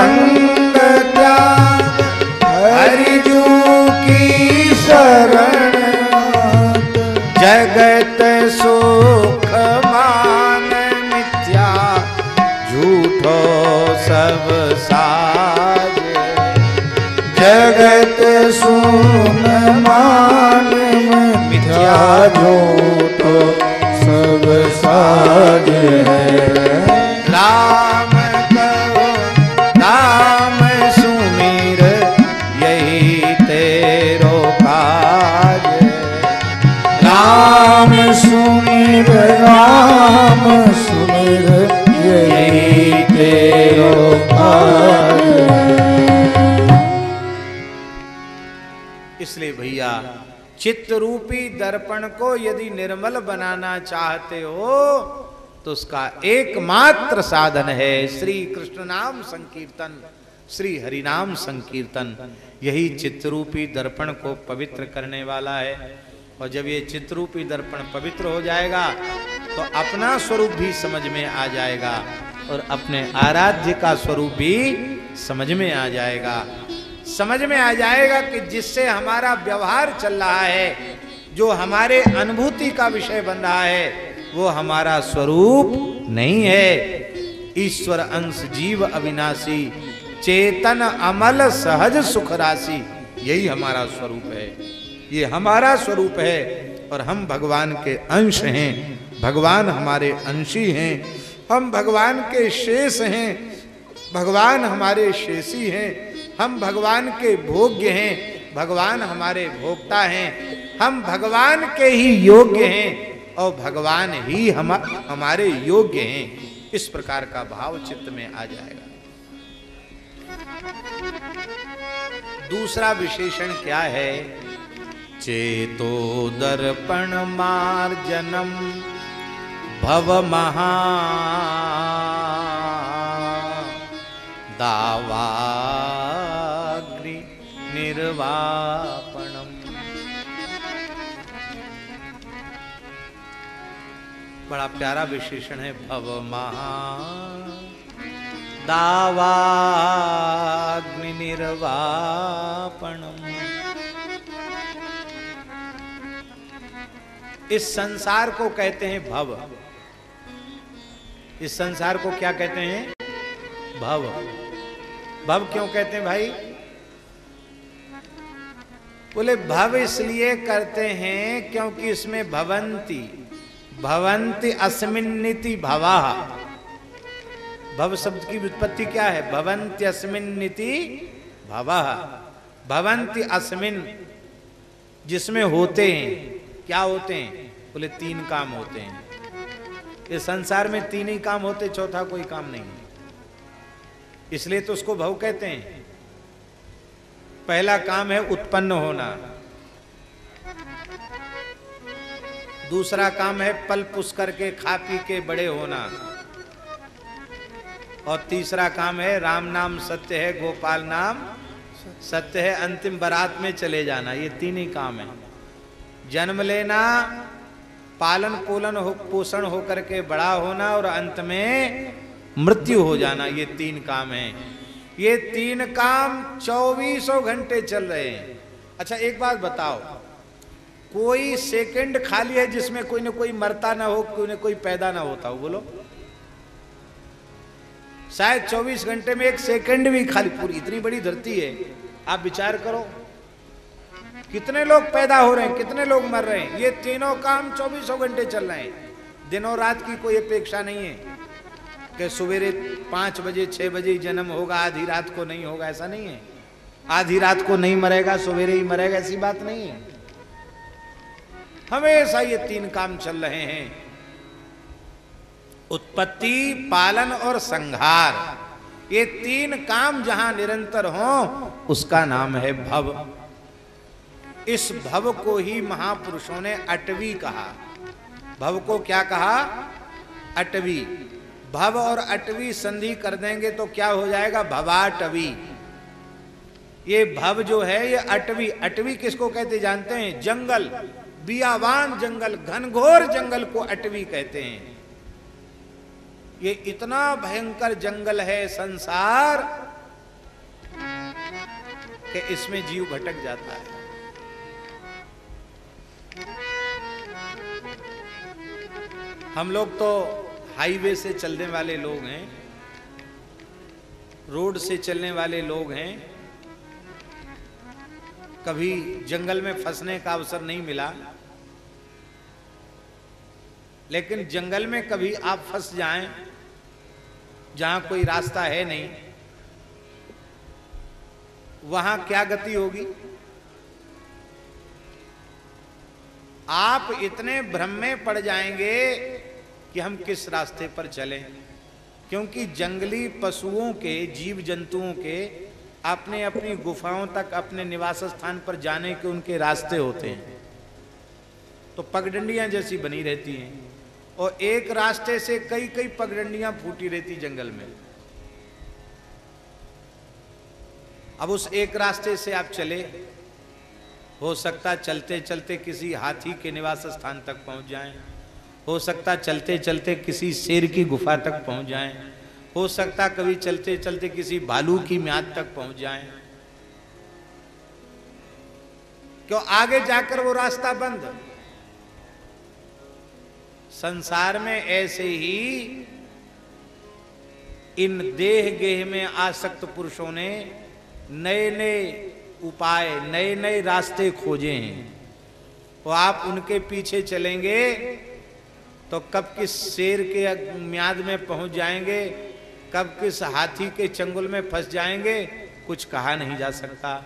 संग त्याग हरिजू की शरण जगत सुख मान मिथ्या झूठो सब साज जगत सुख मान मिथ्या झूठो सब साज है। राम कहो राम सुमिर यही तेरो काज राम सुमिर यही तेरो काज। इसलिए भैया चित्त रूपी दर्पण को यदि निर्मल बनाना चाहते हो तो उसका एकमात्र साधन है श्री कृष्ण नाम संकीर्तन, श्री हरि नाम संकीर्तन। यही चित्तरूपी दर्पण को पवित्र करने वाला है। और जब ये चित्तरूपी दर्पण पवित्र हो जाएगा तो अपना स्वरूप भी समझ में आ जाएगा और अपने आराध्य का स्वरूप भी समझ में आ जाएगा। समझ में आ जाएगा कि जिससे हमारा व्यवहार चल रहा है, जो हमारे अनुभूति का विषय बन रहा है, वो हमारा स्वरूप नहीं है। ईश्वर अंश जीव अविनाशी चेतन अमल सहज सुख राशि, यही हमारा स्वरूप है। ये हमारा स्वरूप है और हम भगवान के अंश हैं, भगवान हमारे अंशी हैं, हम भगवान के शेष हैं, भगवान हमारे शेषी हैं, हम भगवान के भोग्य हैं, भगवान हमारे भोक्ता हैं, हम भगवान के ही योग्य हैं और भगवान ही हमारे योग्य हैं। इस प्रकार का भाव चित्त में आ जाएगा। दूसरा विशेषण क्या है? चेतो दर्पण मार्जनम भव महा दावाग्नि निर्वापणम। बड़ा प्यारा विशेषण है, भव महा दावाग्नि निर्वापणम। इस संसार को कहते हैं भव। इस संसार को क्या कहते हैं? भव। भव क्यों कहते हैं भाई? बोले भव इसलिए करते हैं क्योंकि इसमें भवंती भवंती अस्मिन्निति भवाः। भव शब्द की व्युत्पत्ति क्या है? भवंती अस्मिन्निति भवाः। भवंती अस्मिन्, जिसमें होते हैं। क्या होते हैं? बोले तीन काम होते हैं। इस संसार में तीन ही काम होते, चौथा कोई काम नहीं है, इसलिए तो उसको भव कहते हैं। पहला काम है उत्पन्न होना, दूसरा काम है पल पुस करके खा पी के बड़े होना, और तीसरा काम है राम नाम सत्य है, गोपाल नाम सत्य है, अंतिम बारात में चले जाना। ये तीन ही काम है। जन्म लेना, पालन पोषण होकर के बड़ा होना और अंत में मृत्यु हो जाना। ये तीन काम हैं। ये तीन काम 24 घंटे चल रहे हैं। अच्छा एक बात बताओ, कोई सेकंड खाली है जिसमें कोई ना कोई मरता ना हो, कोई ना कोई पैदा ना होता हो? बोलो, शायद 24 घंटे में एक सेकंड भी खाली। पूरी इतनी बड़ी धरती है, आप विचार करो कितने लोग पैदा हो रहे हैं, कितने लोग मर रहे हैं। ये तीनों काम 24 घंटे चल रहे हैं। दिनों रात की कोई अपेक्षा नहीं है कि सवेरे 5 बजे 6 बजे जन्म होगा, आधी रात को नहीं होगा, ऐसा नहीं है। आधी रात को नहीं मरेगा, सवेरे ही मरेगा, ऐसी बात नहीं है। हमेशा ये तीन काम चल रहे हैं, उत्पत्ति, पालन और संहार। ये तीन काम जहां निरंतर हो उसका नाम है भव। इस भव को ही महापुरुषों ने अटवी कहा। भव को क्या कहा? अटवी। भव और अटवी संधि कर देंगे तो क्या हो जाएगा? भवाटवी। ये भव जो है ये अटवी। अटवी किसको कहते जानते हैं? जंगल, बियावान जंगल, घनघोर जंगल को अटवी कहते हैं। ये इतना भयंकर जंगल है संसार कि इसमें जीव भटक जाता है। हम लोग तो हाईवे से चलने वाले लोग हैं, रोड से चलने वाले लोग हैं, कभी जंगल में फंसने का अवसर नहीं मिला, लेकिन जंगल में कभी आप फंस जाएं जहां कोई रास्ता है नहीं, वहां क्या गति होगी? आप इतने भ्रम में पड़ जाएंगे कि हम किस रास्ते पर चलें, क्योंकि जंगली पशुओं के, जीव जंतुओं के अपने अपनी गुफाओं तक, अपने निवास स्थान पर जाने के उनके रास्ते होते हैं, तो पगडंडियां जैसी बनी रहती हैं, और एक रास्ते से कई कई पगडंडियां फूटी रहती जंगल में। अब उस एक रास्ते से आप चले, हो सकता चलते चलते किसी हाथी के निवास स्थान तक पहुंच जाएं, हो सकता चलते चलते किसी शेर की गुफा तक पहुंच जाएं, हो सकता कभी चलते चलते किसी भालू की म्याद तक पहुंच जाएं, क्यों आगे जाकर वो रास्ता बंद। संसार में ऐसे ही इन देह गेह में आसक्त पुरुषों ने नए नए उपाय, नए नए रास्ते खोजे हैं, तो आप उनके पीछे चलेंगे तो कब किस शेर के म्याद में पहुंच जाएंगे, कब किस हाथी के चंगुल में फंस जाएंगे, कुछ कहा नहीं जा सकता।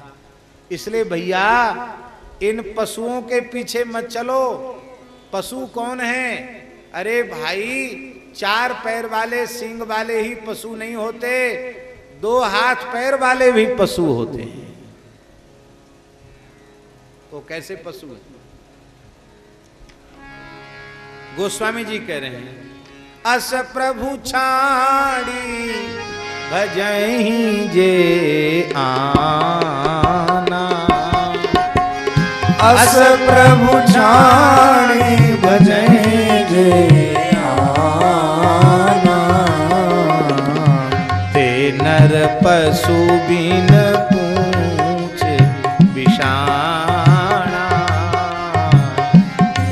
इसलिए भैया इन पशुओं के पीछे मत चलो। पशु कौन है? अरे भाई, चार पैर वाले सींग वाले ही पशु नहीं होते, दो हाथ पैर वाले भी पशु होते हैं। वो कैसे पशु है? गोस्वामी जी कह रहे हैं, अस प्रभु छाड़ी भजहि जे आना, अस प्रभु छाड़ी भजहि जे आना, ते नर पशु बिन पूछ बिषाणा,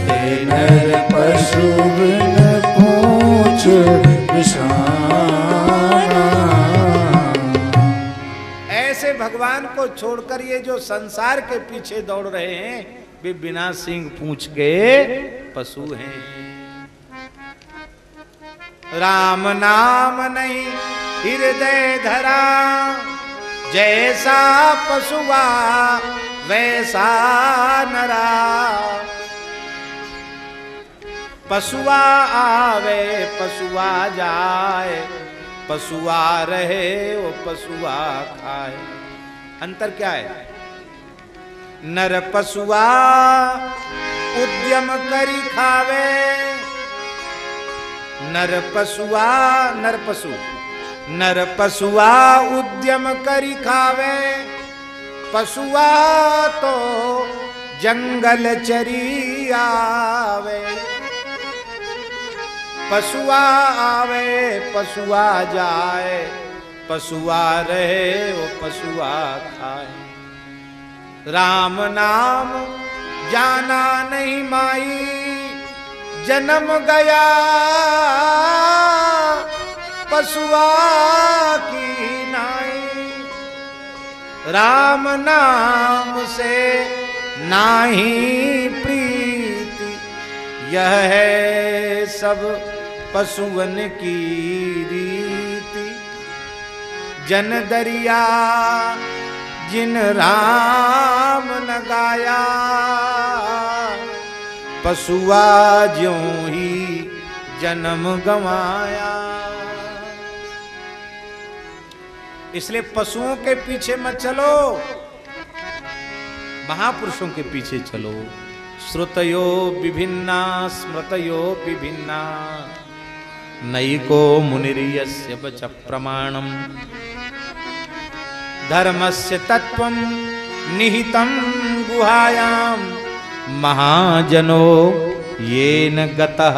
ते नर पशु बिन पूछ बिषाणा। ऐसे भगवान को छोड़कर ये जो संसार के पीछे दौड़ रहे हैं, वे बिना सींग पूंछ के पशु हैं। राम नाम नहीं हृदय धरा, जैसा पशुआ वैसा नरा। पशुआ आवे पशुआ जाए, पशुआ रहे वो पशुआ खाए। अंतर क्या है? नर पशुआ उद्यम करी खावे, नर पशुआ, नर पशु, नर पशुआ उद्यम करी खावे, पशुआ तो जंगल चरी आवे। पशुआ आवे पशुआ जाए, पशुआ रहे वो पशुआ खाए। राम नाम जाना नहीं माई, जन्म गया पशुआ की नाई। राम नाम से नाही प्रीति, यह है सब पशुवन की रीति। जन दरिया जिन राम न गाया, पशुआ ज्यों ही जन्म गंवाया। इसलिए पशुओं के पीछे मत चलो, महापुरुषों के पीछे चलो। श्रुतयो विभिन्ना स्मृतयो विभिन्ना, नैको मुनिर्यस्य वच प्रमाणम। धर्मस्य तत्वं निहितं गुहायां, महाजनो येन गतः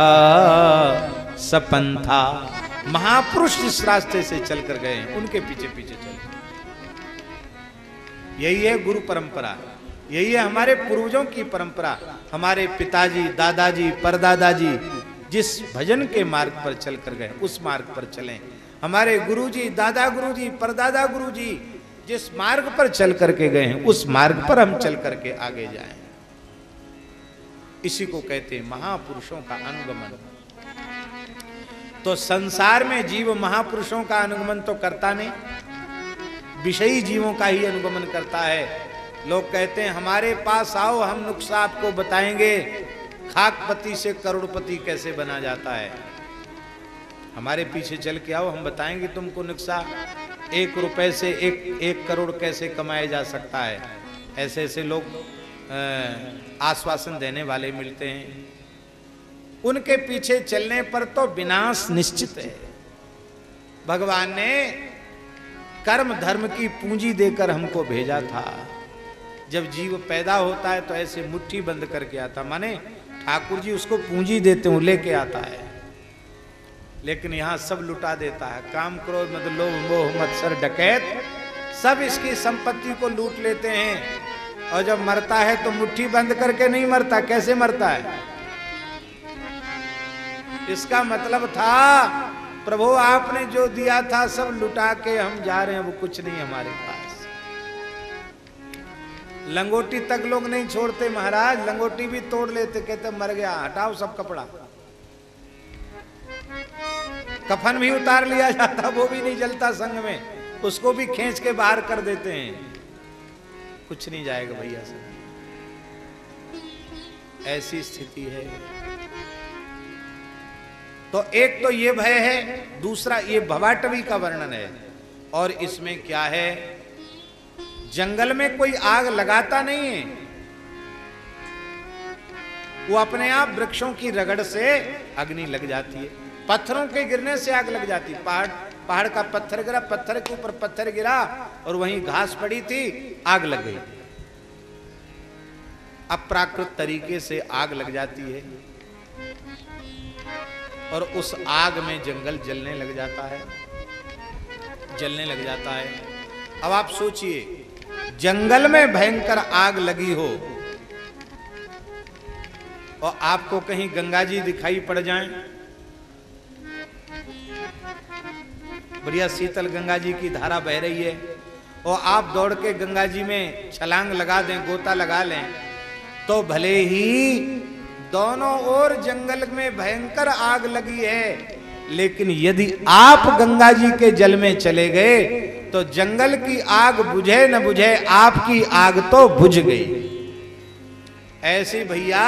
सपंथा। महापुरुष जिस रास्ते से चलकर गए उनके पीछे पीछे चलो। यही है गुरु परंपरा, यही है हमारे पूर्वजों की परंपरा। हमारे पिताजी, दादाजी, परदादाजी जिस भजन के मार्ग पर चल कर गए उस मार्ग पर चलें। हमारे गुरुजी, दादा गुरुजी, परदादा गुरुजी जिस मार्ग पर चल करके गए हैं उस मार्ग पर हम चल करके आगे जाएं। इसी को कहते हैं महापुरुषों का अनुगमन। तो संसार में जीव महापुरुषों का अनुगमन तो करता नहीं, विषयी जीवों का ही अनुगमन करता है। लोग कहते हैं हमारे पास आओ, हम नुस्खा आपको बताएंगे, खाकपति से करोड़पति कैसे बना जाता है। हमारे पीछे चल के आओ, हम बताएंगे तुमको नुस्खा, 1 रुपए से 1 करोड़ कैसे कमाया जा सकता है। ऐसे ऐसे लोग आश्वासन देने वाले मिलते हैं। उनके पीछे चलने पर तो विनाश निश्चित है। भगवान ने कर्म धर्म की पूंजी देकर हमको भेजा था। जब जीव पैदा होता है तो ऐसे मुट्ठी बंद करके आता, माने ठाकुर जी उसको पूंजी देते हैं, लेके आता है। लेकिन यहाँ सब लुटा देता है। काम, क्रोध, मद, लोभ, मोह, मत्सर, डकैत सब इसकी संपत्ति को लूट लेते हैं। और जब मरता है तो मुट्ठी बंद करके नहीं मरता। कैसे मरता है? इसका मतलब था प्रभु आपने जो दिया था सब लुटा के हम जा रहे हैं, वो कुछ नहीं हमारे पास। लंगोटी तक लोग नहीं छोड़ते महाराज, लंगोटी भी तोड़ लेते, कहते मर गया, हटाओ सब कपड़ा। कफन भी उतार लिया जाता, वो भी नहीं जलता संग में, उसको भी खींच के बाहर कर देते हैं। कुछ नहीं जाएगा भैया से, ऐसी स्थिति है। तो एक तो ये भय है, दूसरा ये भवाटवी का वर्णन है। और इसमें क्या है, जंगल में कोई आग लगाता नहीं है, वो अपने आप वृक्षों की रगड़ से अग्नि लग जाती है। पत्थरों के गिरने से आग लग जाती। पहाड़ का पत्थर गिरा, पत्थर के ऊपर पत्थर गिरा और वहीं घास पड़ी थी, आग लग गई। अप्राकृत तरीके से आग लग जाती है और उस आग में जंगल जलने लग जाता है, जलने लग जाता है। अब आप सोचिए, जंगल में भयंकर आग लगी हो और आपको कहीं गंगा जी दिखाई पड़ जाएं, बढ़िया शीतल गंगा जी की धारा बह रही है और आप दौड़ के गंगा जी में छलांग लगा दें, गोता लगा लें, तो भले ही दोनों ओर जंगल में भयंकर आग लगी है, लेकिन यदि आप गंगा जी के जल में चले गए तो जंगल की आग बुझे न बुझे, आपकी आग तो बुझ गई। ऐसी भैया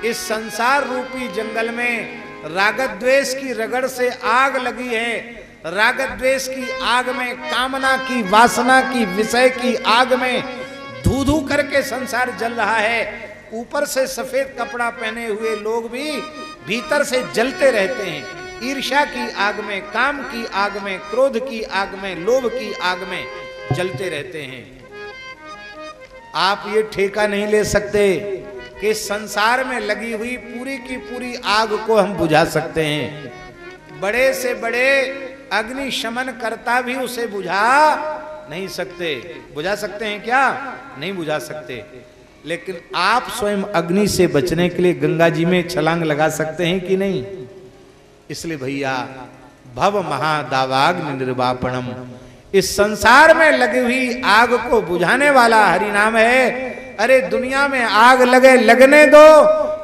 इस संसार रूपी जंगल में राग द्वेष की रगड़ से आग लगी है। राग द्वेष की आग में, कामना की, वासना की, विषय की आग में धू धू करके संसार जल रहा है। ऊपर से सफेद कपड़ा पहने हुए लोग भी भीतर से जलते रहते हैं। ईर्ष्या की आग में, काम की आग में, क्रोध की आग में, लोभ की आग में जलते रहते हैं। आप ये ठेका नहीं ले सकते कि संसार में लगी हुई पूरी की पूरी आग को हम बुझा सकते हैं। बड़े से बड़े अग्नि शमन करता भी उसे बुझा नहीं सकते। बुझा सकते हैं क्या? नहीं बुझा सकते। लेकिन आप स्वयं अग्नि से बचने के लिए गंगा जी में छलांग लगा सकते हैं कि नहीं? इसलिए भैया भव महादावाग्नि निर्वापणम, इस संसार में लगी हुई आग को बुझाने वाला हरि नाम है। अरे दुनिया में आग लगे, लगने दो,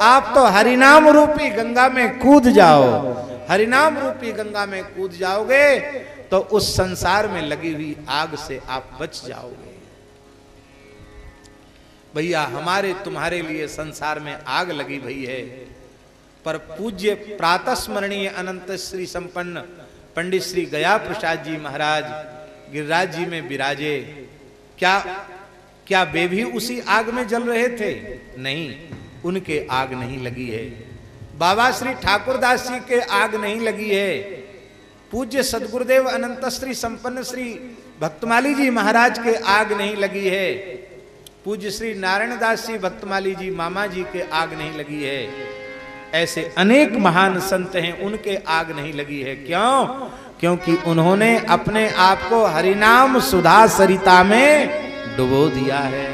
आप तो हरिनाम रूपी गंगा में कूद जाओ। हरिनाम रूपी गंगा में कूद जाओगे तो उस संसार में लगी हुई आग से आप बच जाओगे। भैया हमारे तुम्हारे लिए संसार में आग लगी भई है, पर पूज्य प्रातः स्मरणीय अनंत श्री संपन्न पंडित श्री गया प्रसाद जी महाराज गिरिराज जी में विराजे। क्या वे भी उसी आग में जल रहे थे? नहीं, उनके आग नहीं लगी है। बाबा श्री ठाकुरदास जी के आग नहीं लगी है। पूज्य सदगुरुदेव अनंत श्री संपन्न श्री भक्तमाली जी महाराज के आग नहीं लगी है। पूज्य श्री नारायण दास जी भक्तमाली जी मामा जी के आग नहीं लगी है। ऐसे अनेक महान संत हैं, उनके आग नहीं लगी है। क्यों? क्योंकि उन्होंने अपने आप को हरिनाम सुधा सरिता में डुबो दिया है।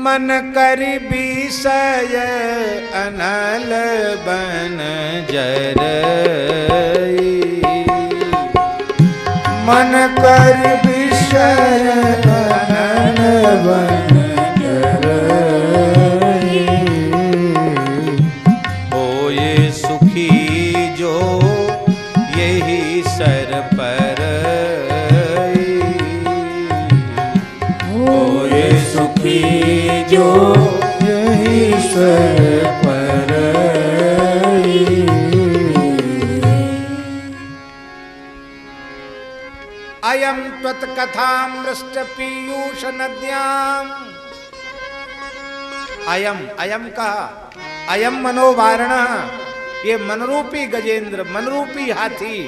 मन करि विषय अनल बन जरई, मन करि विषय अनल बन जरई, होए सुखी जो यही सर पर, होए सुखी जो यही सर पर। अयम त्वत्कथामृष्ट पीयूष नद्याम, अयम अयम कहा, अयम मनोवारण, ये मनरूपी गजेंद्र, मनरूपी हाथी।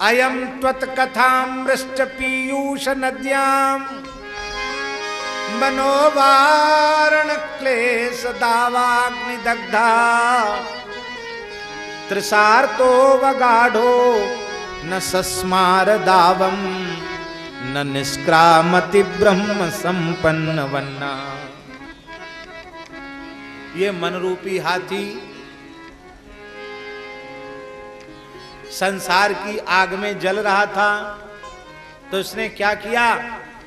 अयम त्वत्कथामृष्ट पीयूष नद्याम, मनोवारण क्लेश दावाग्निदग्धा, त्रिसार्तो वगाढ़ो न सस्मार दावम, न निष्क्रामति ब्रह्म संपन्न वन्ना। ये मनरूपी हाथी संसार की आग में जल रहा था, तो उसने क्या किया,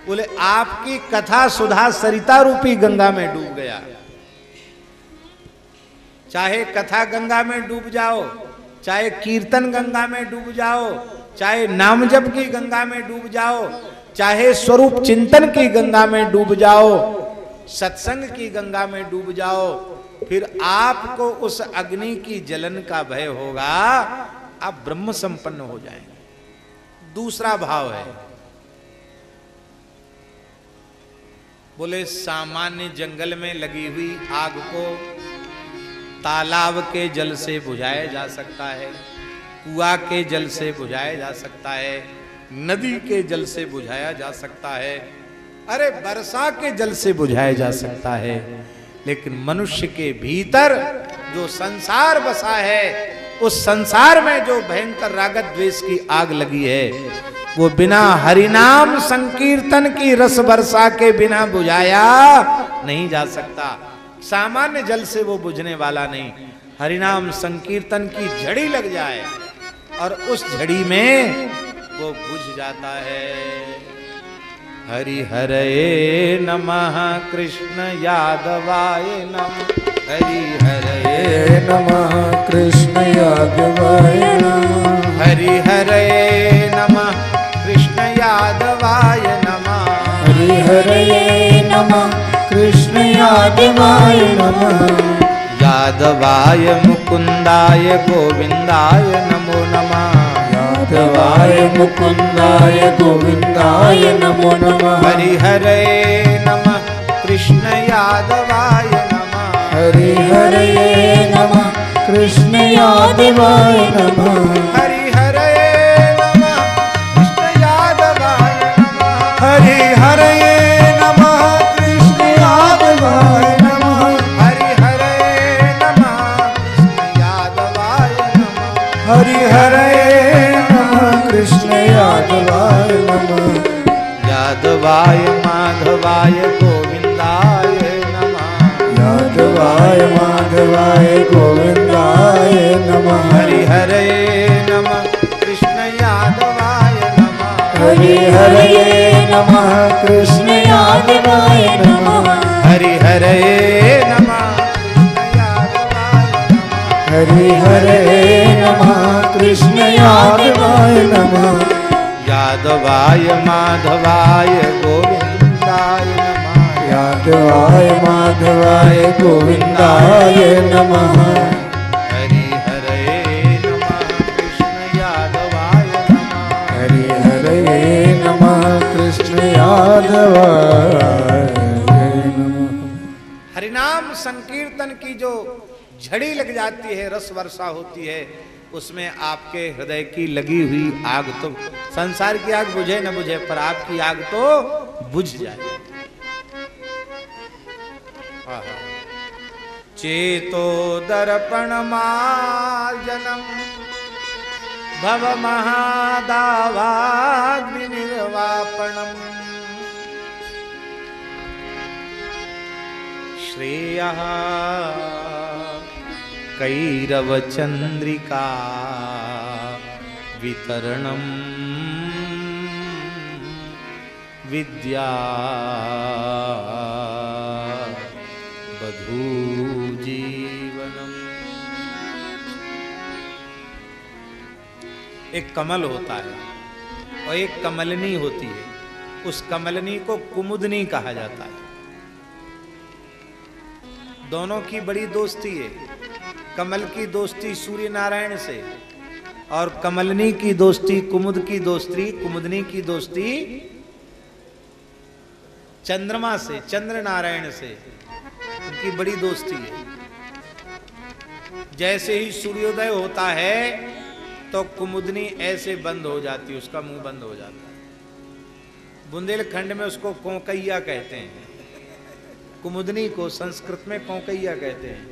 बोले आपकी कथा सुधा सरिता रूपी गंगा में डूब गया। चाहे कथा गंगा में डूब जाओ, चाहे कीर्तन गंगा में डूब जाओ, चाहे नाम जप की गंगा में डूब जाओ, चाहे स्वरूप चिंतन की गंगा में डूब जाओ, सत्संग की गंगा में डूब जाओ, फिर आपको उस अग्नि की जलन का भय होगा, आप ब्रह्म संपन्न हो जाएंगे। दूसरा भाव है, बोले सामान्य जंगल में लगी हुई आग को तालाब के जल से बुझाया जा सकता है, कुआं के जल से बुझाया जा सकता है, नदी के जल से बुझाया जा सकता है, अरे वर्षा के जल से बुझाया जा सकता है, लेकिन मनुष्य के भीतर जो संसार बसा है, उस संसार में जो भयंकर रागत द्वेष की आग लगी है, वो बिना हरिनाम संकीर्तन की रस वर्षा के बिना बुझाया नहीं जा सकता। सामान्य जल से वो बुझने वाला नहीं, हरिनाम संकीर्तन की झड़ी लग जाए और उस झड़ी में वो बुझ जाता है। हरि हरे नमः कृष्ण यादवाय नमः, हरि हरे नमः कृष्ण यादवाय नमः, हरि हरे नमः कृष्ण यादवाय नमः, हरि हरे नमः कृष्ण यादवाय नमः, यादवाय मुकुंदाय गोविंदाय नमो नमः, यादवाय मुकुंदाय गोविंदाय नमो नमः, हरि हरे नमः कृष्ण यादवाय नमः, हरि हरे नमः कृष्ण यादवाय नमः, हरि हरे नमः कृष्ण यादवाय नमः, हरि हरे नमः कृष्ण यादवाय नमः, हरि हरे नमः कृष्ण यादवाय नमः, हरि हरे नमः कृष्ण यादवाय नमः, यादवाय माधवाय गोविंदाय नमः, यादवाय माधवाय गोविंदाय नमः, हरि हरे नमः कृष्ण यादवाय नमः, हरि हरे नमः कृष्ण यादवाय नमः, हरि हरे नमः कृष्ण यादवाय नमः, हरि हरे नमः कृष्ण यादवाय नमः, यादवाय माधवाय गोविंदाय नमः, यादवाय माधवाय गोविंदाय नमः, हरि हरे नमः कृष्ण यादवाय नमः, हरि हरे नमः कृष्ण यादवाय नमः। हरिनाम संकीर्तन की जो झड़ी लग जाती है, रस वर्षा होती है, उसमें आपके हृदय की लगी हुई आग, तो संसार की आग बुझे न बुझे पर आपकी आग तो बुझ जाए। चेतो दर्पण मार्जनम भव महादावाग्नि निर्वापणम् श्रेयः कैरव चंद्रिका वितरणम् विद्या बधू जीवनम। एक कमल होता है और एक कमलनी होती है। उस कमलनी को कुमुदनी कहा जाता है। दोनों की बड़ी दोस्ती है। कमल की दोस्ती सूर्य नारायण से और कमलनी की दोस्ती कुमुदनी की दोस्ती चंद्रमा से, चंद्र नारायण से। उनकी बड़ी दोस्ती है। जैसे ही सूर्योदय होता है तो कुमुदनी ऐसे बंद हो जाती है, उसका मुंह बंद हो जाता है। बुंदेलखंड में उसको कोंकैया कहते हैं। कुमुदनी को संस्कृत में कोंकैया कहते हैं।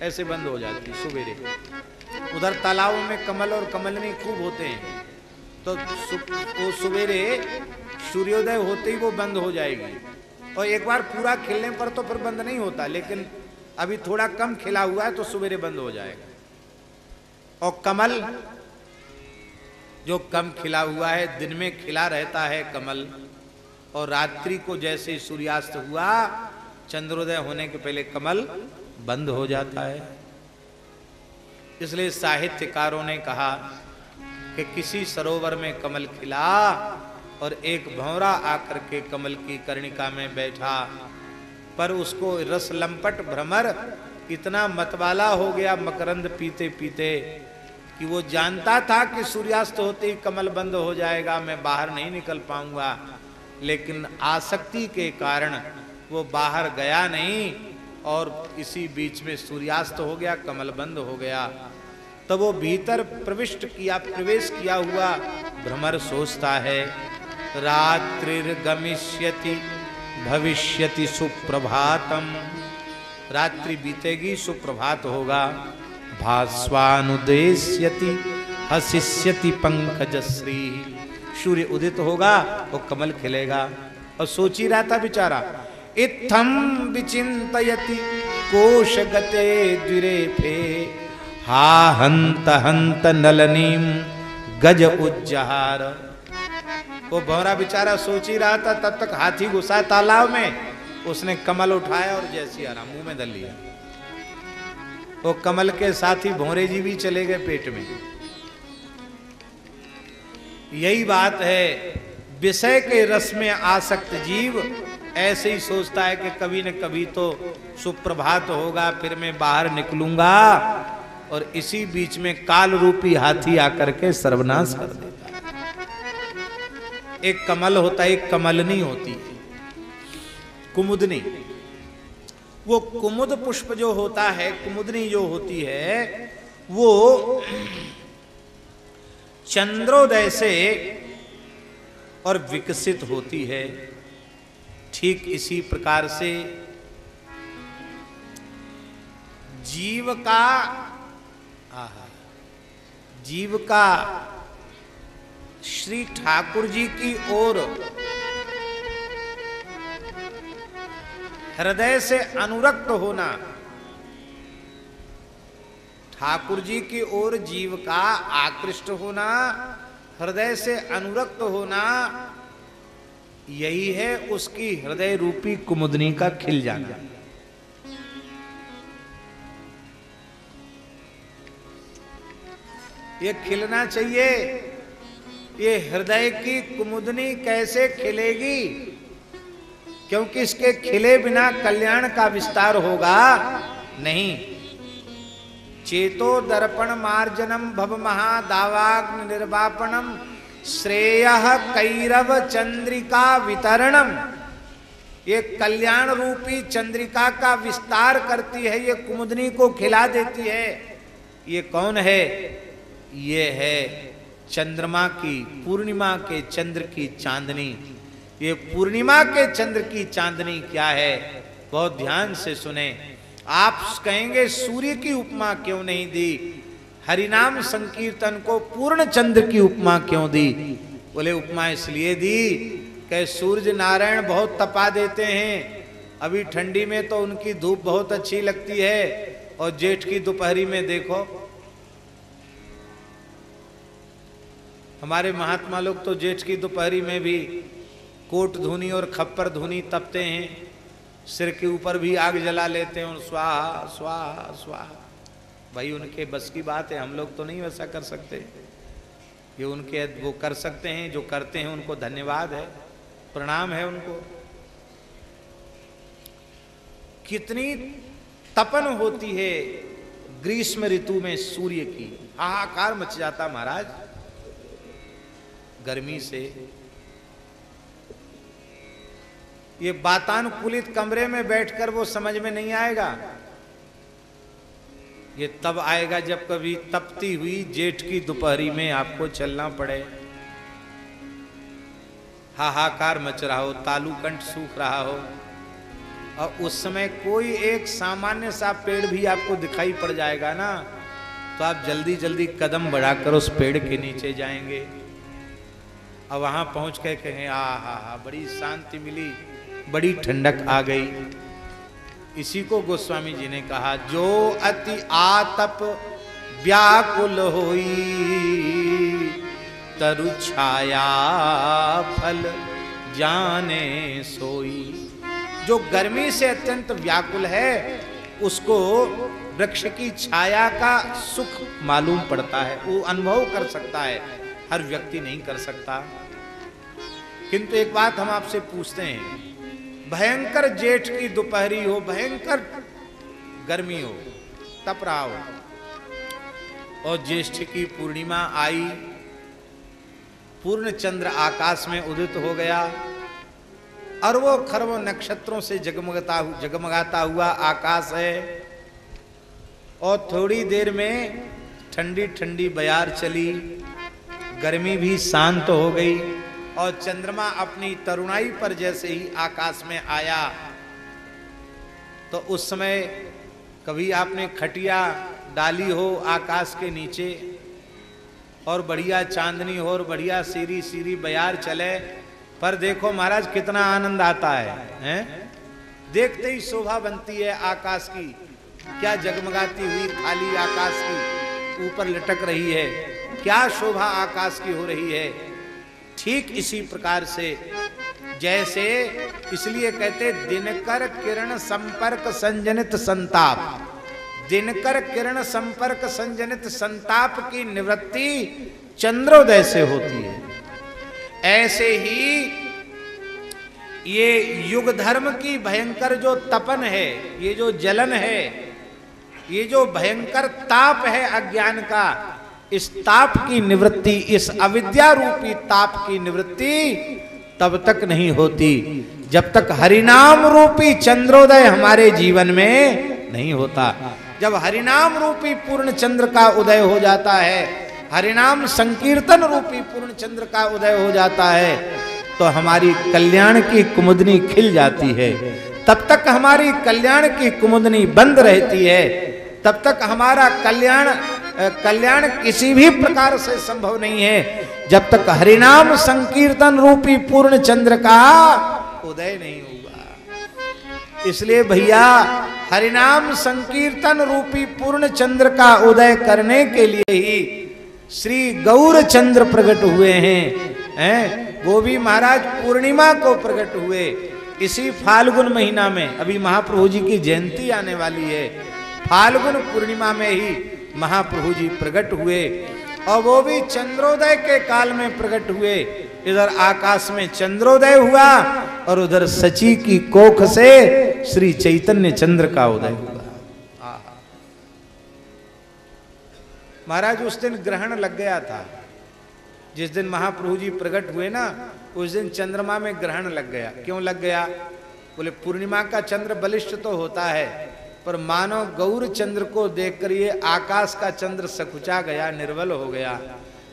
ऐसे बंद हो जाती है सवेरे। उधर तालाबों में कमल और कमलनी खूब होते हैं, तो वो सवेरे सूर्योदय होते ही वो बंद हो जाएगी। और एक बार पूरा खिलने पर तो फिर बंद नहीं होता, लेकिन अभी थोड़ा कम खिला हुआ है तो सवेरे बंद हो जाएगा। और कमल जो कम खिला हुआ है, दिन में खिला रहता है कमल, और रात्रि को जैसे सूर्यास्त हुआ, चंद्रोदय होने के पहले कमल बंद हो जाता है। इसलिए साहित्यकारों ने कहा कि किसी सरोवर में कमल खिला और एक भंवरा आकर के कमल की कर्णिका में बैठा, पर उसको रस लंपट भ्रमर इतना मतवाला हो गया मकरंद पीते पीते कि वो जानता था कि सूर्यास्त होते ही कमल बंद हो जाएगा, मैं बाहर नहीं निकल पाऊंगा। लेकिन आसक्ति के कारण वो बाहर गया नहीं और इसी बीच में सूर्यास्त हो गया, कमल बंद हो गया। तब वो भीतर प्रवेश किया हुआ भ्रमर सोचता है, रात्रिर्गमिष्यति भविष्यति सुप्रभातम। रात्रि बीतेगी, सुप्रभात होगा। भास्वानुदेश्यति हसिष्यति पंकजश्री। सूर्य उदित होगा और कमल खिलेगा। और सोच ही रहा था बेचारा, इत्थम विचिंतयति कोशगते द्विरेफे हा हंत हंत नलनीम गज उज्जहार। वो भंवरा बेचारा सोच ही रहा था, तब तक हाथी घुसा तालाब में। उसने कमल उठाया और जैसी आराम मुंह में धर लिया। वो कमल के साथ ही भंवरे जी भी चले गए पेट में। यही बात है, विषय के रस में आसक्त जीव ऐसे ही सोचता है कि कभी न कभी तो सुप्रभात होगा, फिर मैं बाहर निकलूंगा। और इसी बीच में काल रूपी हाथी आकर के सर्वनाश कर देता है। एक कमल होता है, एक कमलनी होती है, कुमुदनी। वो कुमुद पुष्प जो होता है, कुमुदनी जो होती है, वो चंद्रोदय से और विकसित होती है। ठीक इसी प्रकार से जीव का श्री ठाकुर जी की ओर हृदय से अनुरक्त होना, ठाकुर जी की ओर जीव का आकृष्ट होना, हृदय से अनुरक्त होना, यही है उसकी हृदय रूपी कुमुदनी का खिल जाना। ये खिलना चाहिए। ये हृदय की कुमुदनी कैसे खिलेगी? क्योंकि इसके खिले बिना कल्याण का विस्तार होगा नहीं। चेतो दर्पण मार्जनम भव महादावाग्नि निर्वापणम श्रेयः कैरव चंद्रिका वितरणम। ये कल्याण रूपी चंद्रिका का विस्तार करती है, ये कुमुदनी को खिला देती है। ये कौन है? ये है चंद्रमा की, पूर्णिमा के चंद्र की चांदनी। ये पूर्णिमा के चंद्र की चांदनी क्या है? बहुत ध्यान से सुने। आप कहेंगे सूर्य की उपमा क्यों नहीं दी? हरिनाम संकीर्तन को पूर्ण चंद्र की उपमा क्यों दी? बोले उपमा इसलिए दी कि सूर्य नारायण बहुत तपा देते हैं। अभी ठंडी में तो उनकी धूप बहुत अच्छी लगती है, और जेठ की दोपहरी में देखो हमारे महात्मा लोग तो जेठ की दोपहरी में भी कोट धुनी और खप्पर धुनी तपते हैं, सिर के ऊपर भी आग जला लेते हैं और स्वाहा स्वाहा स्वाहा। भाई उनके बस की बात है, हम लोग तो नहीं वैसा कर सकते। ये उनके वो कर सकते हैं, जो करते हैं उनको धन्यवाद है, प्रणाम है उनको। कितनी तपन होती है ग्रीष्म ऋतु में सूर्य की, हाहाकार मच जाता महाराज गर्मी से। ये वातानुकूलित कमरे में बैठकर वो समझ में नहीं आएगा, ये तब आएगा जब कभी तपती हुई जेठ की दोपहरी में आपको चलना पड़े, हाहाकार मच रहा हो, तालुकंठ सूख रहा हो, और उस समय कोई एक सामान्य सा पेड़ भी आपको दिखाई पड़ जाएगा ना, तो आप जल्दी जल्दी कदम बढ़ाकर उस पेड़ के नीचे जाएंगे और वहां पहुंच के कहें आ हा बड़ी शांति मिली, बड़ी ठंडक आ गई। इसी को गोस्वामी जी ने कहा, जो अति आतप व्याकुल होई, तरु छाया फल जाने सोई। जो गर्मी से अत्यंत व्याकुल है उसको वृक्ष की छाया का सुख मालूम पड़ता है, वो अनुभव कर सकता है, हर व्यक्ति नहीं कर सकता। किंतु एक बात हम आपसे पूछते हैं, भयंकर जेठ की दोपहरी हो, भयंकर गर्मी हो, तप रहा हो, और ज्येष्ठ की पूर्णिमा आई, पूर्ण चंद्र आकाश में उदित हो गया, अरबों खरबों नक्षत्रों से जगमगाता हुआ आकाश है, और थोड़ी देर में ठंडी ठंडी बयार चली, गर्मी भी शांत हो गई, और चंद्रमा अपनी तरुणाई पर जैसे ही आकाश में आया, तो उस समय कभी आपने खटिया डाली हो आकाश के नीचे, और बढ़िया चांदनी हो और बढ़िया सीरी सीरी बयार चले, पर देखो महाराज कितना आनंद आता है? देखते ही शोभा बनती है आकाश की, क्या जगमगाती हुई थाली आकाश की ऊपर लटक रही है, क्या शोभा आकाश की हो रही है। ठीक इसी प्रकार से जैसे, इसलिए कहते दिनकर किरण संपर्क संजनित संताप, दिनकर किरण संपर्क संजनित संताप की निवृत्ति चंद्रोदय से होती है। ऐसे ही ये युग धर्म की भयंकर जो तपन है, ये जो जलन है, ये जो भयंकर ताप है अज्ञान का, इस ताप की निवृत्ति, इस अविद्या रूपी ताप की निवृत्ति तब तक नहीं होती जब तक हरिनाम रूपी चंद्रोदय हमारे जीवन में नहीं होता। जब हरिनाम रूपी पूर्ण चंद्र का उदय हो जाता है, हरिनाम संकीर्तन रूपी पूर्ण चंद्र का उदय हो जाता है, तो हमारी कल्याण की कुमुदनी खिल जाती है। तब तक हमारी कल्याण की कुमुदनी बंद रहती है, तब तक हमारा कल्याण किसी भी प्रकार से संभव नहीं है, जब तक हरिनाम संकीर्तन रूपी पूर्ण चंद्र का उदय नहीं होगा। इसलिए भैया हरिनाम संकीर्तन रूपी पूर्ण चंद्र का उदय करने के लिए ही श्री गौर चंद्र प्रकट हुए हैं, वो भी महाराज पूर्णिमा को प्रकट हुए। इसी फाल्गुन महीना में अभी महाप्रभु जी की जयंती आने वाली है, फाल्गुन पूर्णिमा में ही महाप्रभु जी प्रकट हुए, और वो भी चंद्रोदय के काल में प्रकट हुए। इधर आकाश में चंद्रोदय हुआ और उधर सची की कोख से श्री चैतन्य चंद्र का उदय हुआ। महाराज उस दिन ग्रहण लग गया था, जिस दिन महाप्रभु जी प्रकट हुए ना, उस दिन चंद्रमा में ग्रहण लग गया। क्यों लग गया? बोले पूर्णिमा का चंद्र बलिष्ठ तो होता है, पर मानो गौर चंद्र को देखकर ये आकाश का चंद्र सकुचा गया, निर्बल हो गया।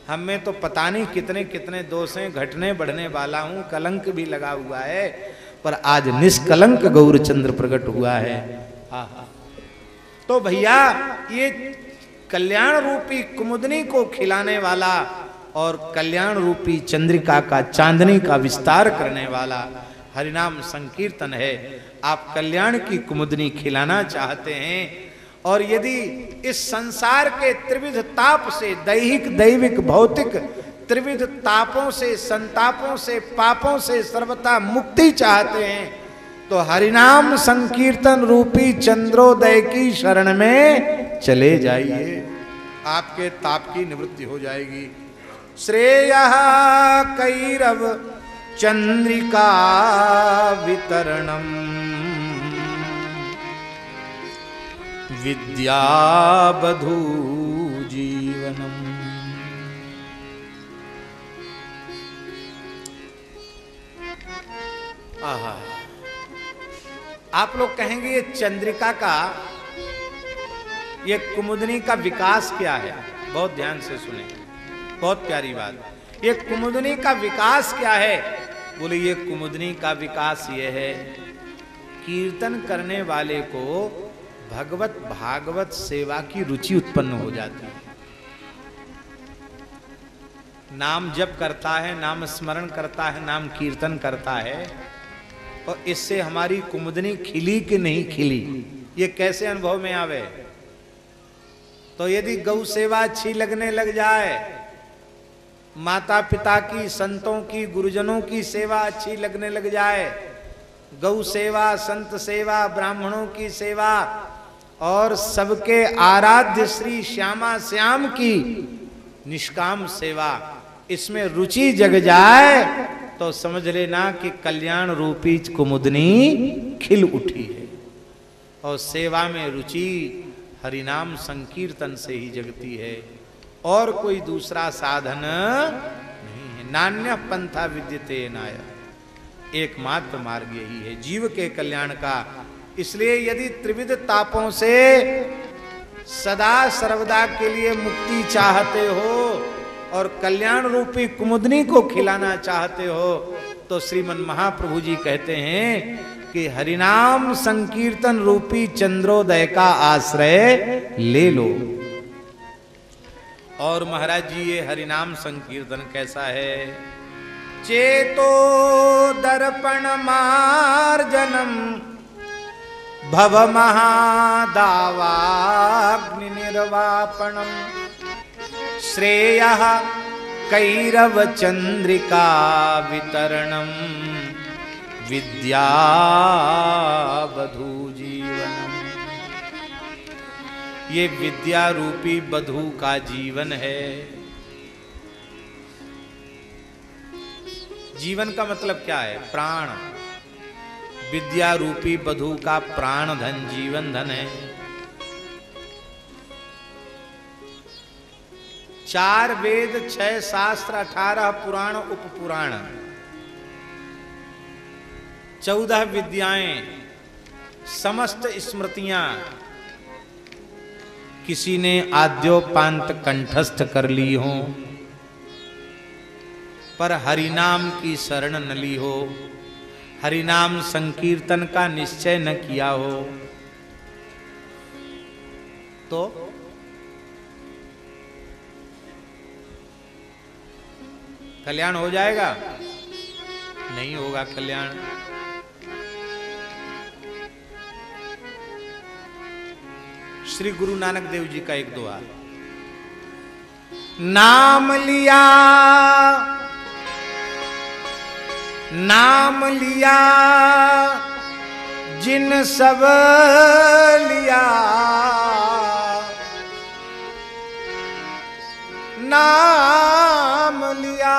हम में तो पता नहीं कितने कितने दोष हैं, घटने बढ़ने वाला हूं, कलंक भी लगा हुआ है, पर आज निष्कलंक गौर चंद्र प्रकट हुआ है। तो भैया ये कल्याण रूपी कुमुदनी को खिलाने वाला और कल्याण रूपी चंद्रिका का, चांदनी का विस्तार करने वाला हरिनाम संकीर्तन है। आप कल्याण की कुमुदनी खिलाना चाहते हैं और यदि इस संसार के त्रिविध ताप से, दैहिक दैविक भौतिक त्रिविध तापों से, संतापों से, पापों से सर्वथा मुक्ति चाहते हैं तो हरिनाम संकीर्तन रूपी चंद्रोदय की शरण में चले जाइए, आपके ताप की निवृत्ति हो जाएगी। श्रेयः कैरव चंद्रिका वितरणम विद्या बधू जीवनम। आहा, आप लोग कहेंगे ये चंद्रिका का, ये कुमुदनी का विकास क्या है? बहुत ध्यान से सुने, बहुत प्यारी बात। ये कुमुदनी का विकास क्या है? बोले ये कुमुदनी का विकास ये है, कीर्तन करने वाले को भगवत भागवत सेवा की रुचि उत्पन्न हो जाती है। नाम जप करता है, नाम स्मरण करता है, नाम कीर्तन करता है, और इससे हमारी कुमुदनी खिली कि नहीं खिली, ये कैसे अनुभव में आवे? तो यदि गौ सेवा अच्छी लगने लग जाए, माता पिता की, संतों की, गुरुजनों की सेवा अच्छी लगने लग जाए, गौ सेवा, संत सेवा, ब्राह्मणों की सेवा और सबके आराध्य श्री श्यामा श्याम की निष्काम सेवा, इसमें रुचि जग जाए तो समझ लेना कि कल्याण रूपी कुमुदनी खिल उठी है। और सेवा में रुचि हरिनाम संकीर्तन से ही जगती है, और कोई दूसरा साधन नहीं है। नान्य पंथा विद्यते नाय, एकमात्र मार्ग यही है जीव के कल्याण का। इसलिए यदि त्रिविध तापों से सदा सर्वदा के लिए मुक्ति चाहते हो और कल्याण रूपी कुमुदनी को खिलाना चाहते हो तो श्रीमन महाप्रभु जी कहते हैं कि हरिनाम संकीर्तन रूपी चंद्रोदय का आश्रय ले लो। और महाराज जी ये हरिनाम संकीर्तन कैसा है? चेतो दर्पण मार्जनम भव महादावाग्नि निर्वापणम श्रेयः कैरव चंद्रिका वितरणम विद्या बधू जीवनम। ये विद्या रूपी बधू का जीवन है। जीवन का मतलब क्या है? प्राण। विद्या रूपी बधू का प्राण धन, जीवन धन है। 4 वेद, 6 शास्त्र, 18 पुराण, उपपुराण, 14 विद्याएं, समस्त स्मृतियां किसी ने आद्योपांत कंठस्थ कर ली हो पर हरिनाम की शरण न ली हो, हरिनाम संकीर्तन का निश्चय न किया हो तो कल्याण हो जाएगा? नहीं होगा कल्याण। श्री गुरु नानक देव जी का एक दुआ, नाम लिया, नाम लिया जिन सब लिया, नाम लिया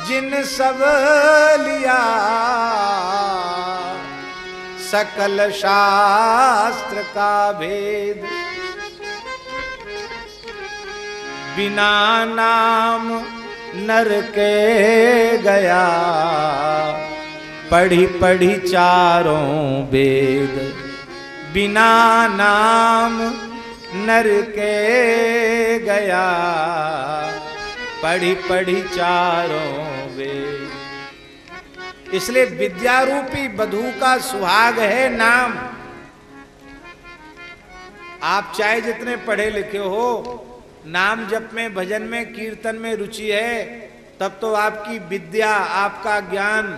जिन सब लिया, सकल शास्त्र का भेद, बिना नाम नर के गया, पढ़ी पढ़ी चारों वेद, बिना नाम नर के गया, पढ़ी पढ़ी चारों वेद। इसलिए विद्यारूपी बधू का सुहाग है नाम। आप चाहे जितने पढ़े लिखे हो, नाम जप में, भजन में, कीर्तन में रुचि है, तब तो आपकी विद्या, आपका ज्ञान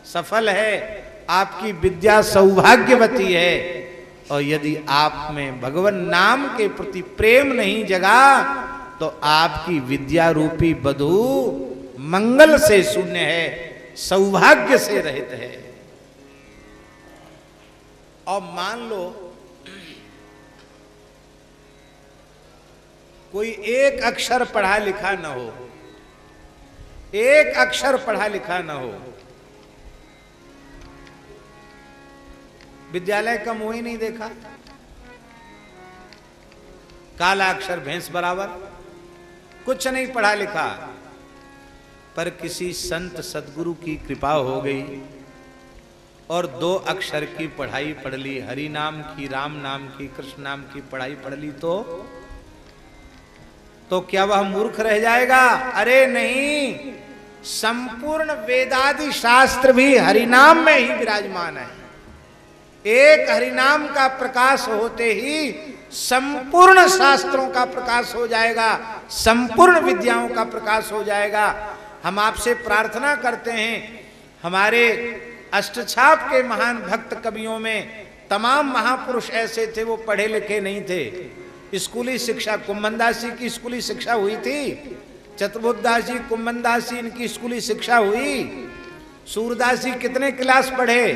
सफल है, आपकी विद्या सौभाग्यवती है। और यदि आप में भगवान नाम के प्रति प्रेम नहीं जगा तो आपकी विद्या रूपी बधू मंगल से शून्य है, सौभाग्य से रहित है। और मान लो कोई एक अक्षर पढ़ा लिखा न हो, एक अक्षर पढ़ा लिखा न हो, विद्यालय का मुंह ही नहीं देखा, काला अक्षर भैंस बराबर, कुछ नहीं पढ़ा लिखा, पर किसी संत सदगुरु की कृपा हो गई और 2 अक्षर की पढ़ाई पढ़ ली, हरि नाम की, राम नाम की, कृष्ण नाम की पढ़ाई पढ़ ली, तो क्या वह मूर्ख रह जाएगा? अरे नहीं, संपूर्ण वेदादि शास्त्र भी हरिनाम में ही विराजमान है। एक हरिनाम का प्रकाश होते ही संपूर्ण शास्त्रों का प्रकाश हो जाएगा, संपूर्ण विद्याओं का प्रकाश हो जाएगा। हम आपसे प्रार्थना करते हैं, हमारे अष्टछाप के महान भक्त कवियों में तमाम महापुरुष ऐसे थे, वो पढ़े लिखे नहीं थे। स्कूली शिक्षा, कुम्भनदास जी की स्कूली शिक्षा हुई थी, चतुर्बुद्धदास जी, कुम्भनदास जी, इनकी स्कूली शिक्षा हुई। सूरदास जी कितने क्लास पढ़े,